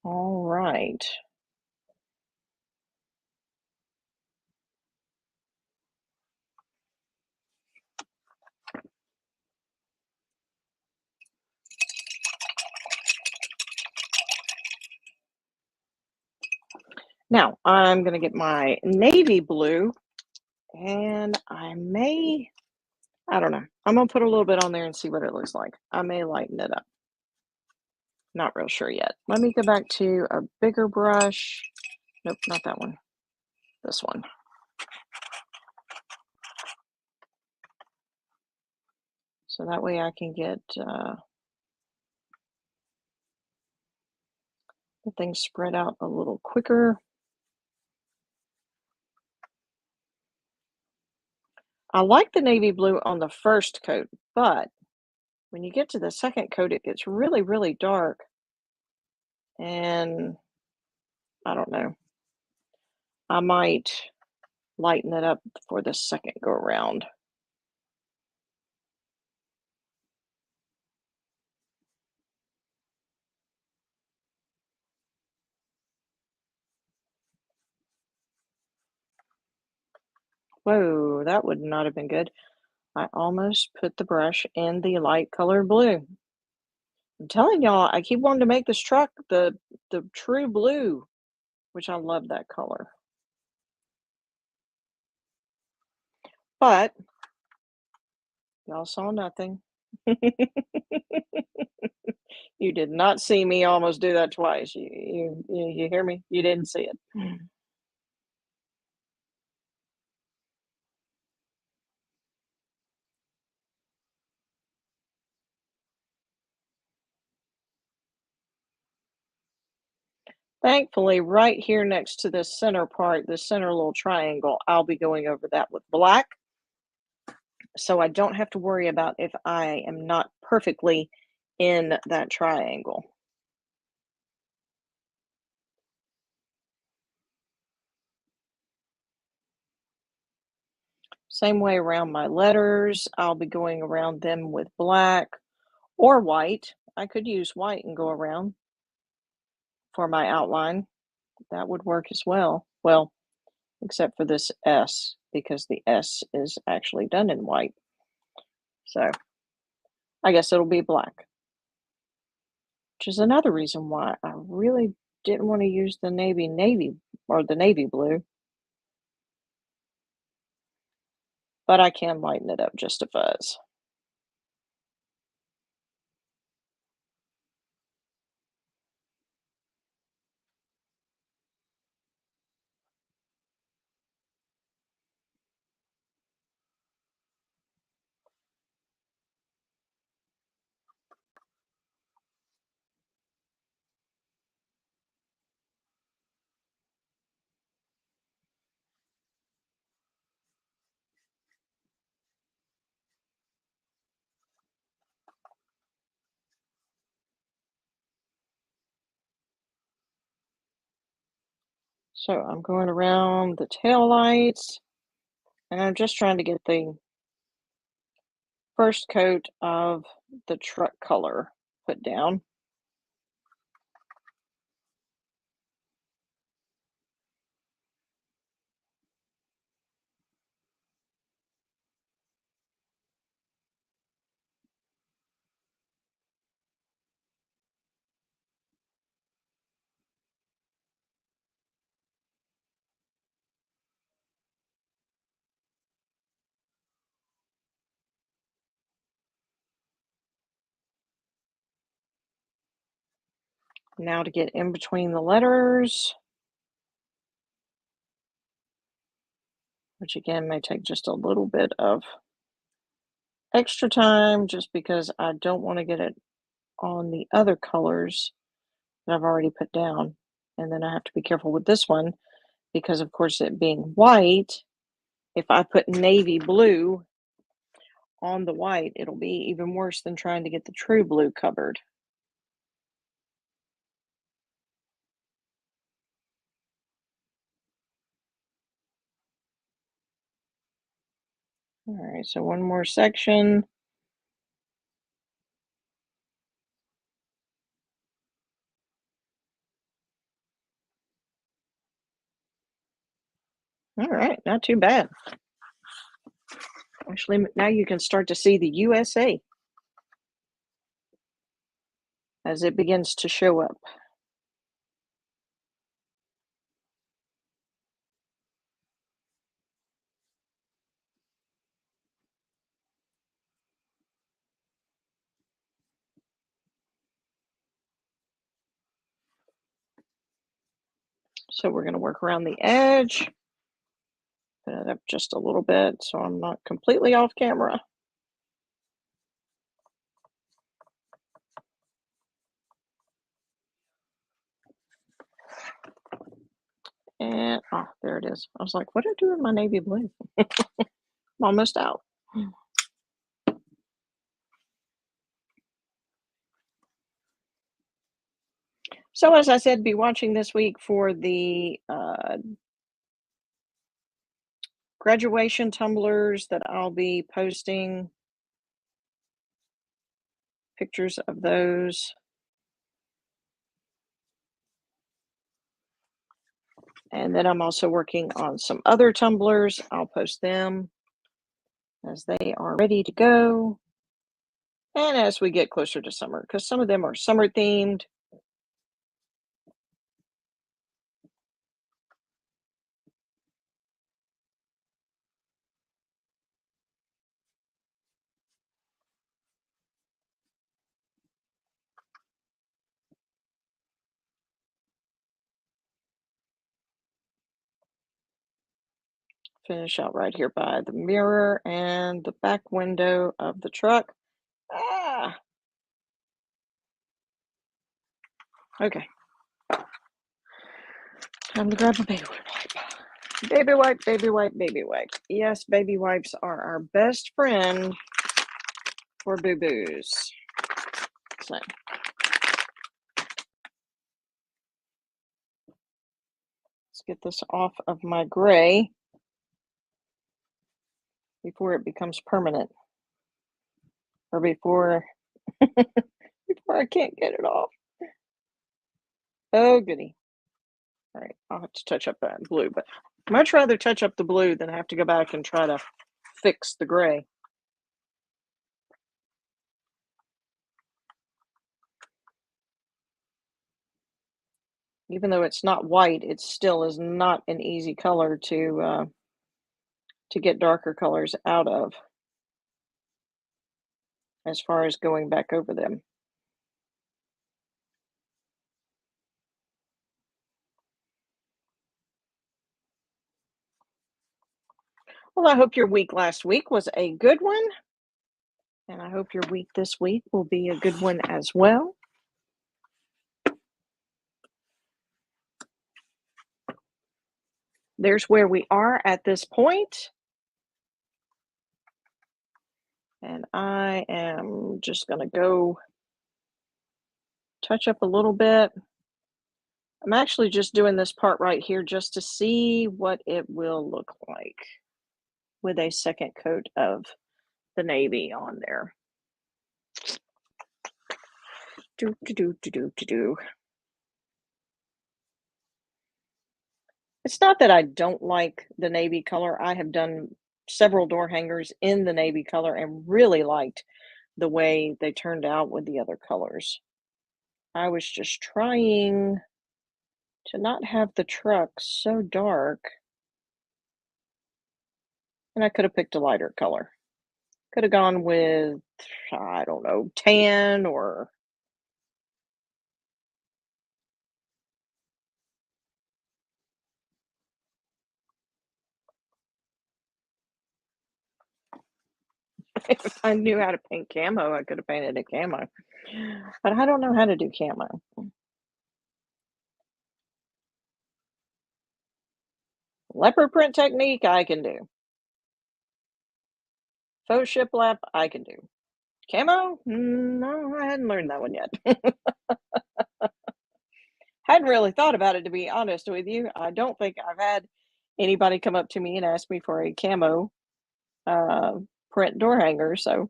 All right. Now I'm going to get my navy blue and I don't know. I'm going to put a little bit on there and see what it looks like. I may lighten it up. Not real sure yet. Let me go back to a bigger brush. Nope, not that one. This one. So that way I can get the things spread out a little quicker. I like the navy blue on the first coat, but when you get to the second coat, it gets really, really dark. And I don't know. I might lighten it up for the second go around. Whoa, that would not have been good. I almost put the brush in the light colored blue. I'm telling y'all, I keep wanting to make this truck the true blue, which I love that color. But y'all saw nothing. You did not see me almost do that twice. You hear me? You didn't see it. Thankfully, right here next to this center part, this center little triangle, I'll be going over that with black, so I don't have to worry about if I am not perfectly in that triangle. Same way around my letters, I'll be going around them with black or white. I could use white and go around for my outline. That would work as well. Well, except for this S, because the S is actually done in white. So I guess it'll be black, which is another reason why I really didn't want to use the navy or the navy blue, but I can lighten it up just a fuzz. So I'm going around the tail lights, and I'm just trying to get the first coat of the truck color put down. Now to get in between the letters, which again may take just a little bit of extra time just because I don't want to get it on the other colors that I've already put down. And then I have to be careful with this one because, of course, it being white, if I put navy blue on the white, it'll be even worse than trying to get the true blue covered. All right, so one more section. All right, not too bad. Actually, now you can start to see the USA as it begins to show up. So we're going to work around the edge, put it up just a little bit so I'm not completely off camera. And, oh, there it is. I was like, what do I do with my navy blue? I'm almost out. So as I said, be watching this week for the graduation tumblers that I'll be posting pictures of those. And then I'm also working on some other tumblers. I'll post them as they are ready to go. And as we get closer to summer, because some of them are summer themed. Finish out right here by the mirror and the back window of the truck. Ah, okay. Time to grab a baby wipe. Baby wipe, baby wipe, baby wipe. Yes, baby wipes are our best friend for boo-boos. So let's get this off of my gray before it becomes permanent, or before before I can't get it off. Oh goody. All right, I'll have to touch up that blue, but much rather touch up the blue than have to go back and try to fix the gray. Even though it's not white, it still is not an easy color to get darker colors out of as far as going back over them. Well, I hope your week last week was a good one, and I hope your week this week will be a good one as well. There's where we are at this point, and I am just going to go touch up a little bit. I'm actually just doing this part right here just to see what it will look like with a second coat of the navy on there. Do, do, do, do, do, do, do. It's not that I don't like the navy color. I have done several door hangers in the navy color and really liked the way they turned out with the other colors. I was just trying to not have the truck so dark, and I could have picked a lighter color. Could have gone with, I don't know, tan or if I knew how to paint camo, I could have painted a camo. But I don't know how to do camo. Leopard print technique, I can do. Faux shiplap, I can do. Camo? No, I hadn't learned that one yet. Hadn't really thought about it, to be honest with you. I don't think I've had anybody come up to me and ask me for a camo uh, print door hanger, so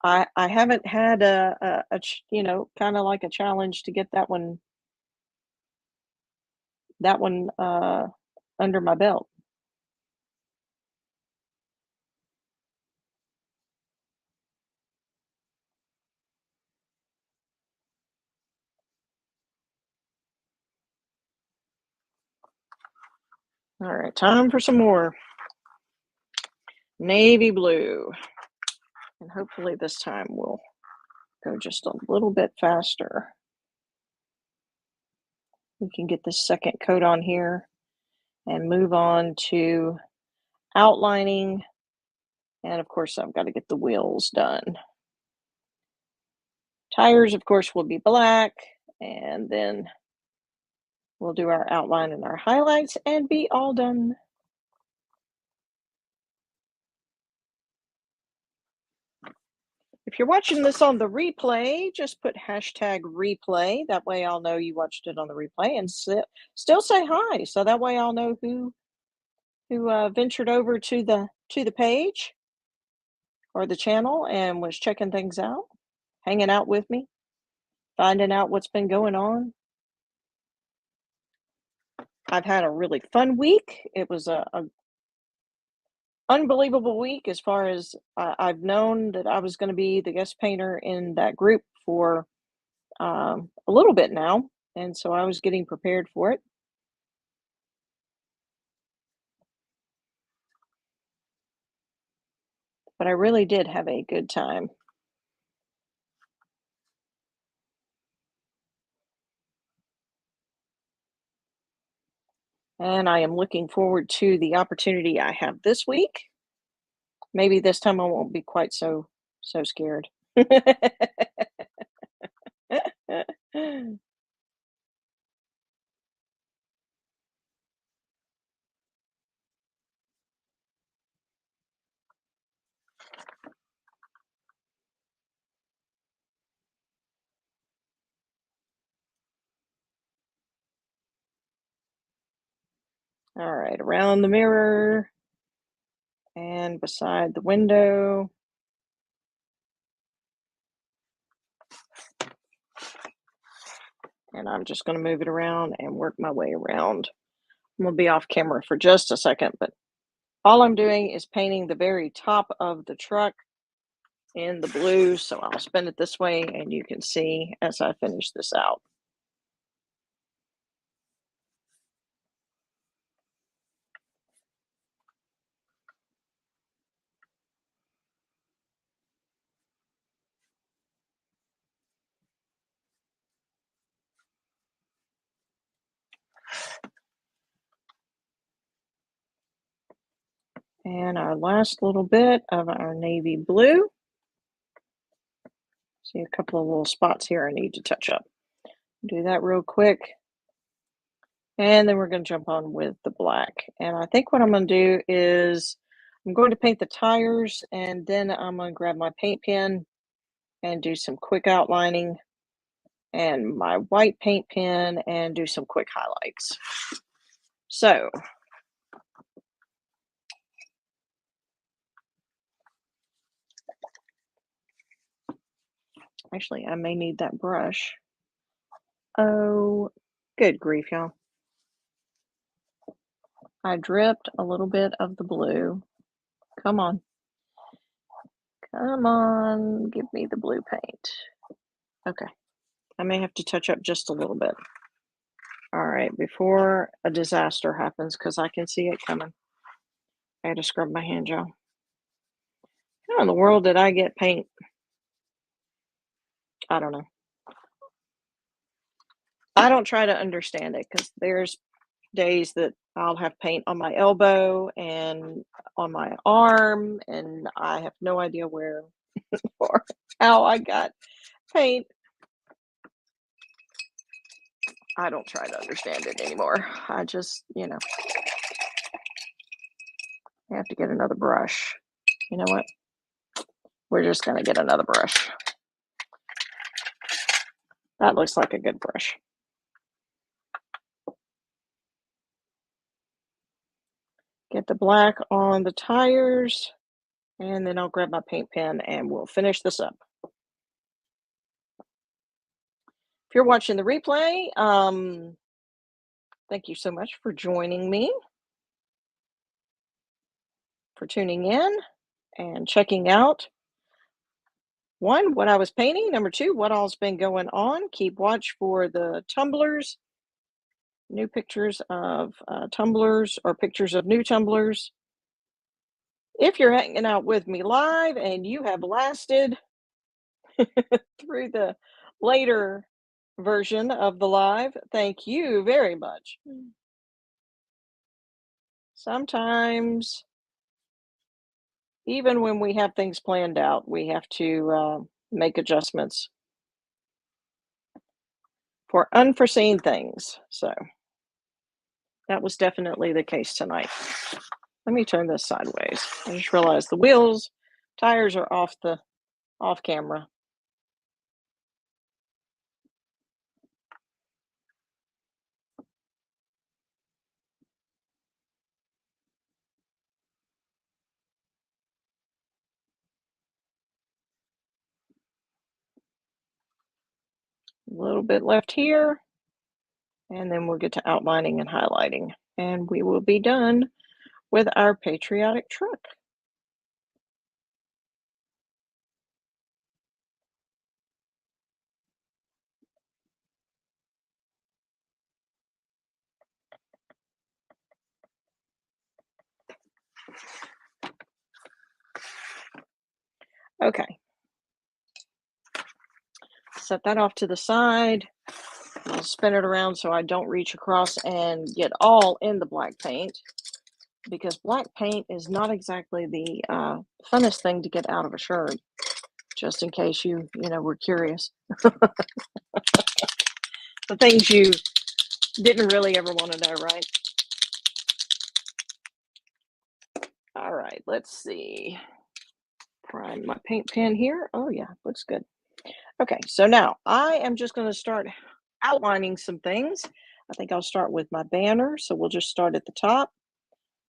I haven't had kind of like a challenge to get that one under my belt. All right, time for some more navy blue, and hopefully this time we'll go just a little bit faster. We can get this second coat on here and move on to outlining. And of course, I've got to get the wheels done. Tires, of course, will be black. And then we'll do our outline and our highlights and be all done. If you're watching this on the replay, just put hashtag replay. That way I'll know you watched it on the replay, and still say hi. So that way I'll know who ventured over to the page or the channel and was checking things out, hanging out with me, finding out what's been going on. I've had a really fun week. It was a unbelievable week as far as I've known that I was going to be the guest painter in that group for a little bit now, and so I was getting prepared for it. But I really did have a good time. And I am looking forward to the opportunity I have this week. Maybe this time I won't be quite so scared. All right, around the mirror and beside the window. And I'm just going to move it around and work my way around. I'm going to be off camera for just a second, but all I'm doing is painting the very top of the truck in the blue. So I'll spin it this way and you can see as I finish this out. And our last little bit of our navy blue. See a couple of little spots here I need to touch up. Do that real quick. And then we're going to jump on with the black. And I think what I'm going to do is I'm going to paint the tires and then I'm going to grab my paint pen and do some quick outlining and my white paint pen and do some quick highlights. So actually, I may need that brush. Oh, good grief, y'all. I dripped a little bit of the blue. Come on. Come on, give me the blue paint. Okay. I may have to touch up just a little bit. All right, before a disaster happens, because I can see it coming. I had to scrub my hand, y'all. How in the world did I get paint? I don't know. I don't try to understand it because there's days that I'll have paint on my elbow and on my arm, and I have no idea where or how I got paint. I don't try to understand it anymore. I just, I have to get another brush. You know what? We're just going to get another brush. That looks like a good brush. Get the black on the tires, and then I'll grab my paint pen and we'll finish this up. If you're watching the replay, thank you so much for joining me, for tuning in and checking out. One, what I was painting. Number two, what all's been going on. Keep watch for the tumblers, new pictures of tumblers or pictures of new tumblers. If you're hanging out with me live and you have lasted through the later version of the live, thank you very much. Sometimes, even when we have things planned out, we have to make adjustments for unforeseen things. So that was definitely the case tonight. Let me turn this sideways. I just realized the tires are off camera. A little bit left here, and then we'll get to outlining and highlighting, and we will be done with our patriotic truck. Okay. Set that off to the side. I'll spin it around so I don't reach across and get all in the black paint, because black paint is not exactly the funnest thing to get out of a shirt, just in case you were curious. The things you didn't really ever want to know, right? All right, let's see. Prime my paint pen here. Oh yeah, looks good. Okay, so now I am just going to start outlining some things. I think I'll start with my banner. So we'll just start at the top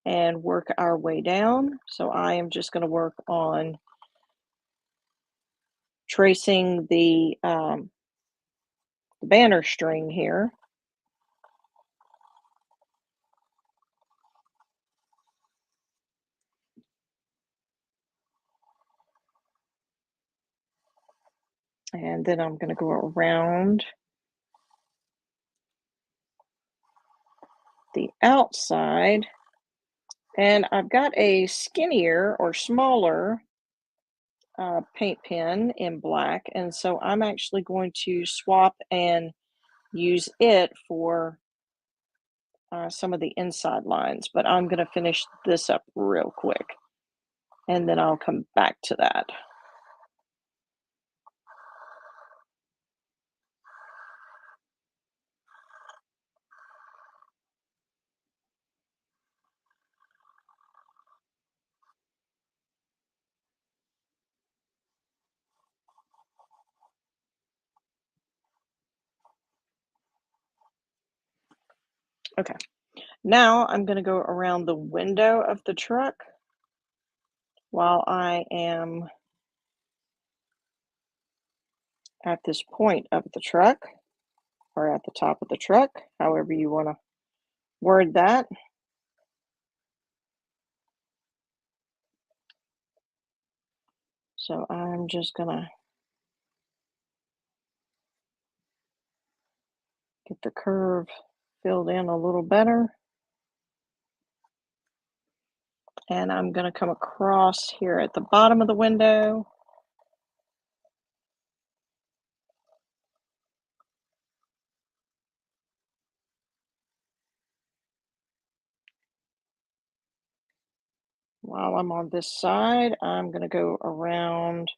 and work our way down. So I am just going to work on tracing the banner string here. And then I'm going to go around the outside. And I've got a skinnier or smaller paint pen in black. And so I'm actually going to swap and use it for some of the inside lines. But I'm going to finish this up real quick. And then I'll come back to that. Okay. Now I'm going to go around the window of the truck while I am at this point of the truck or at the top of the truck, however you want to word that. So I'm just going to get the curve filled in a little better. And I'm going to come across here at the bottom of the window. While I'm on this side, I'm going to go around.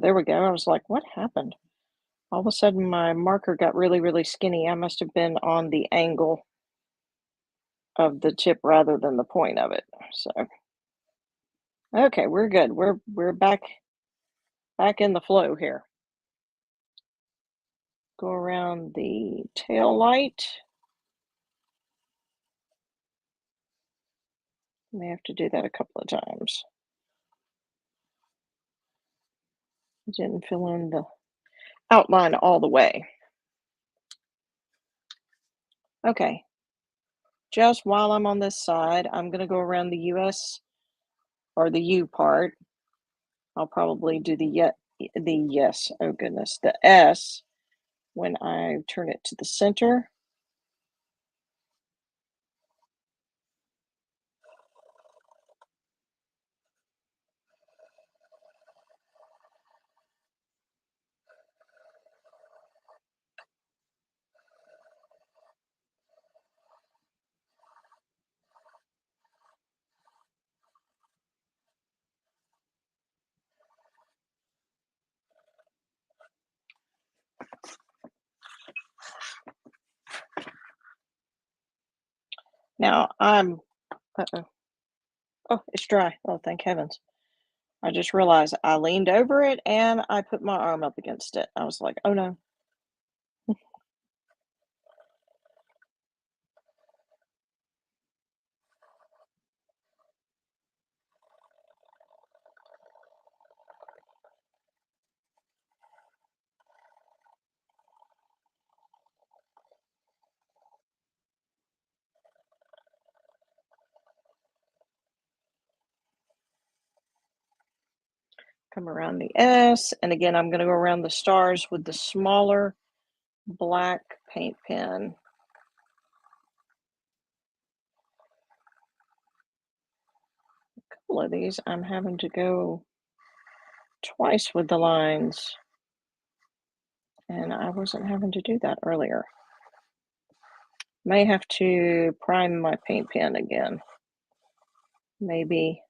There we go. I was like, what happened? All of a sudden, my marker got really, really skinny. I must have been on the angle of the tip rather than the point of it. So, okay, we're good. We're back in the flow here. Go around the tail light. May have to do that a couple of times. Didn't fill in the outline all the way. Okay, just while I'm on this side, I'm going to go around the US or the U part. I'll probably do the yes, oh goodness, the S when I turn it to the center. Now uh-oh. Oh, it's dry. Oh, thank heavens. I just realized I leaned over it and I put my arm up against it. I was like, oh no. Come around the S. And again, I'm going to go around the stars with the smaller black paint pen. A couple of these, I'm having to go twice with the lines. And I wasn't having to do that earlier. May have to prime my paint pen again. Maybe.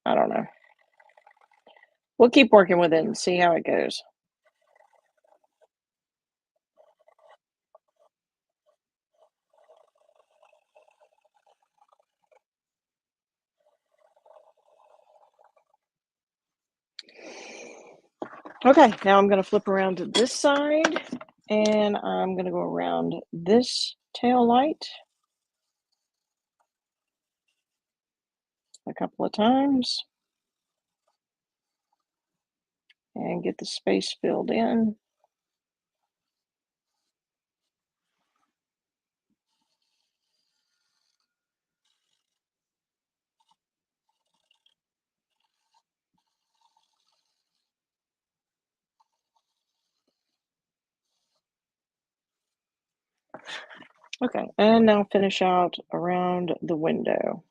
I don't know. We'll keep working with it and see how it goes. Okay, now I'm going to flip around to this side and I'm going to go around this tail light a couple of times and get the space filled in. Okay, and now finish out around the window.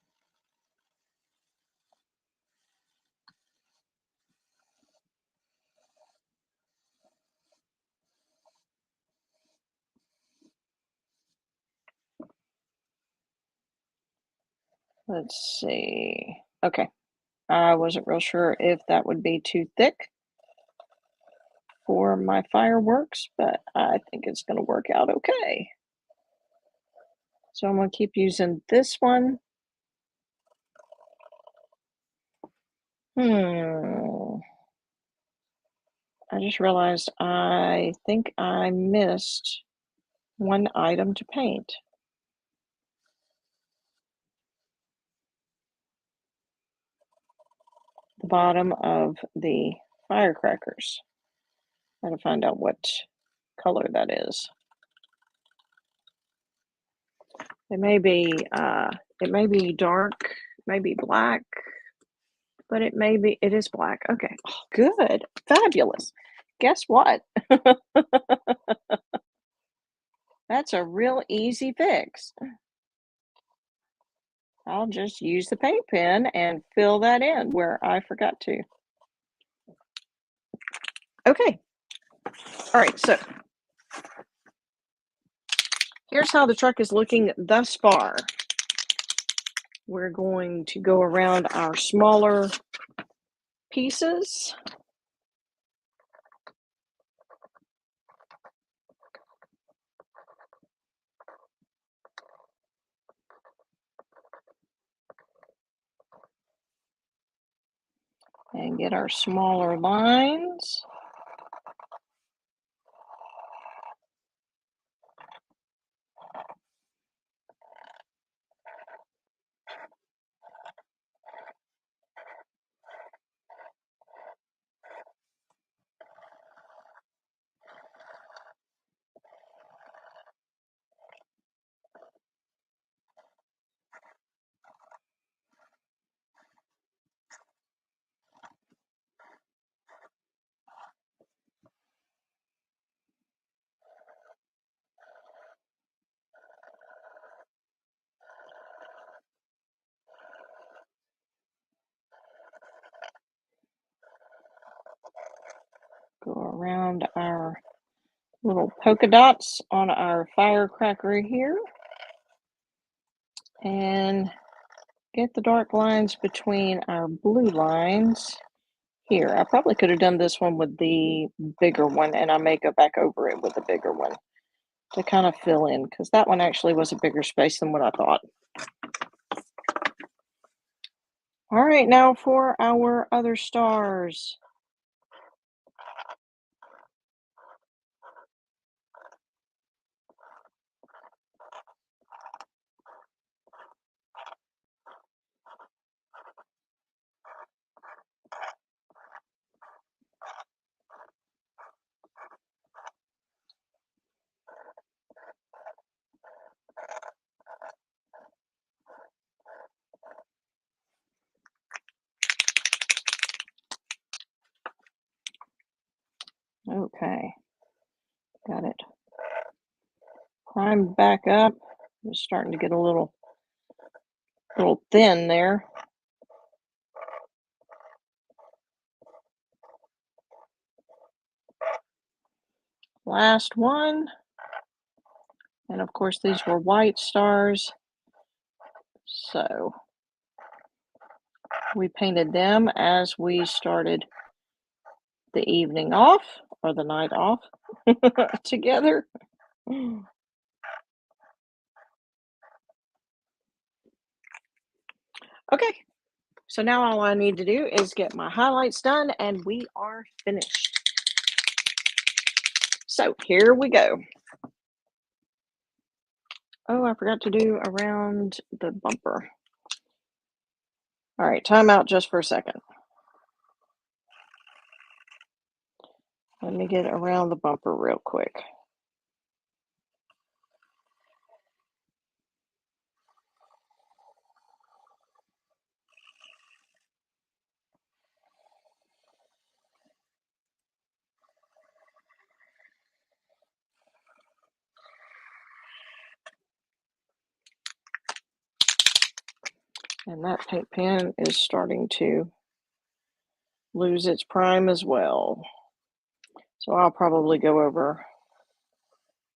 Let's see. Okay, I wasn't real sure if that would be too thick for my fireworks, but I think it's going to work out okay. So I'm going to keep using this one. I just realized I think I missed one item to paint. The bottom of the firecrackers. Gotta find out what color that is. It may be dark, maybe black, but it is black. Okay. Oh, good. Fabulous. Guess what? That's a real easy fix. I'll just use the paint pen and fill that in where I forgot to. Okay. All right. So here's how the truck is looking thus far. We're going to go around our smaller pieces. And get our smaller lines. Go around our little polka dots on our firecracker here. And get the dark lines between our blue lines here. I probably could have done this one with the bigger one, and I may go back over it with the bigger one to kind of fill in, because that one actually was a bigger space than what I thought. All right, now for our other stars. Okay, got it primed back up. It's starting to get a little thin there. Last one. And of course, these were white stars. So we painted them as we started the evening off, or the night off together. Okay, so now all I need to do is get my highlights done and we are finished. So here we go. Oh, I forgot to do around the bumper. All right, time out just for a second. Let me get around the bumper real quick. And that paint pen is starting to lose its prime as well. So I'll probably go over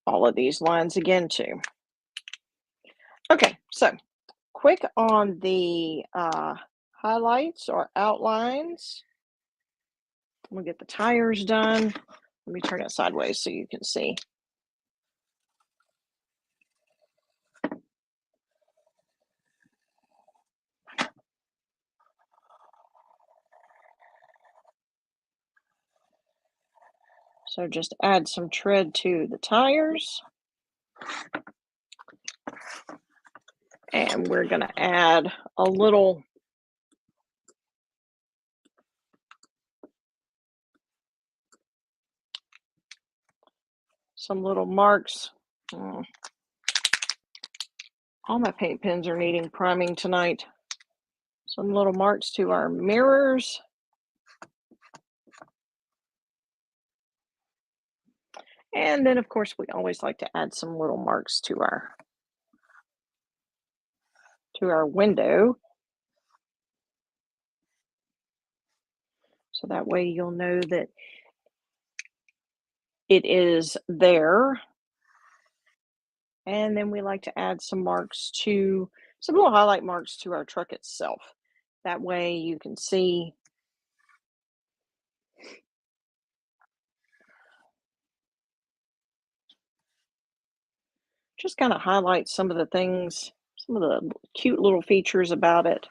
all of these lines again too. Okay, so quick on the highlights or outlines. I'm gonna get the tires done. Let me turn it sideways so you can see. So just add some tread to the tires. And we're gonna add a little some little marks. All my paint pens are needing priming tonight. Some little marks to our mirrors. And then, of course, we always like to add some little marks to our window. So that way you'll know that it is there. And then we like to add some little highlight marks to our truck itself. That way you can see just kind of highlight some of the things, some of the cute little features about it.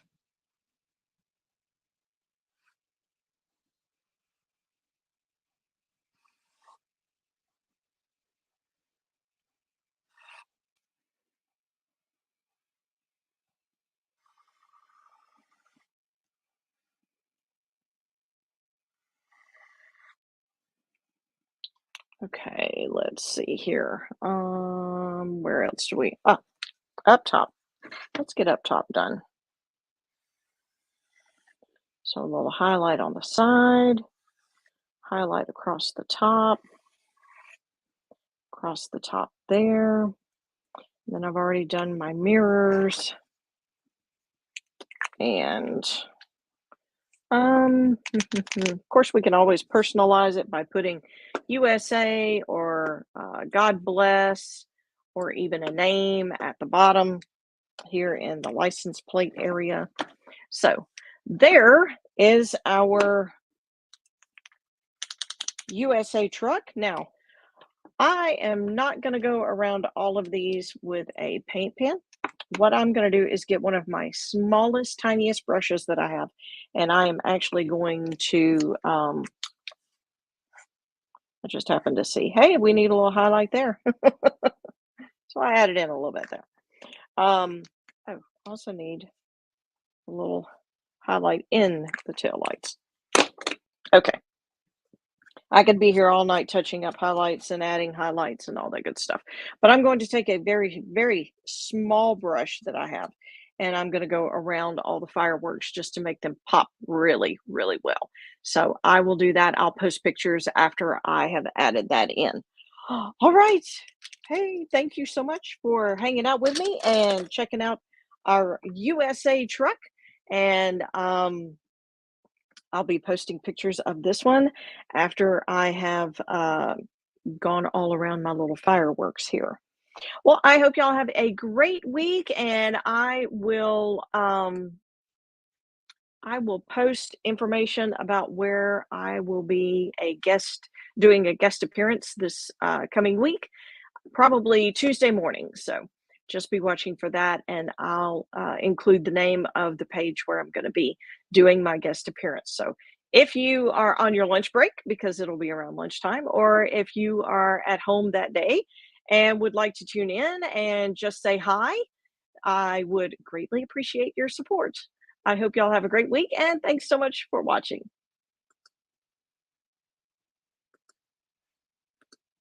Okay, let's see here. Where else do we? Oh, up top. Let's get up top done. So a little highlight on the side, highlight across the top there. And then I've already done my mirrors. And of course, we can always personalize it by putting USA or God bless, or even a name at the bottom here in the license plate area. So there is our USA truck. Now, I am not going to go around all of these with a paint pen. What I'm going to do is get one of my smallest, tiniest brushes that I have, and I am actually going to, I just happened to see, hey, we need a little highlight there. So I added in a little bit there. Oh, also need a little highlight in the tail lights. Okay. I could be here all night touching up highlights and adding highlights and all that good stuff. But I'm going to take a very, very small brush that I have, and I'm going to go around all the fireworks just to make them pop really, really well. So I will do that. I'll post pictures after I have added that in. All right. Hey, thank you so much for hanging out with me and checking out our USA truck. And I'll be posting pictures of this one after I have gone all around my little fireworks here. Well, I hope y'all have a great week, and I will post information about where I will be doing a guest appearance this coming week, probably Tuesday morning. So just be watching for that, and I'll include the name of the page where I'm going to be doing my guest appearance. So If you are on your lunch break, because it'll be around lunchtime, or if you are at home that day and would like to tune in and just say hi, I would greatly appreciate your support. I hope y'all have a great week and thanks so much for watching.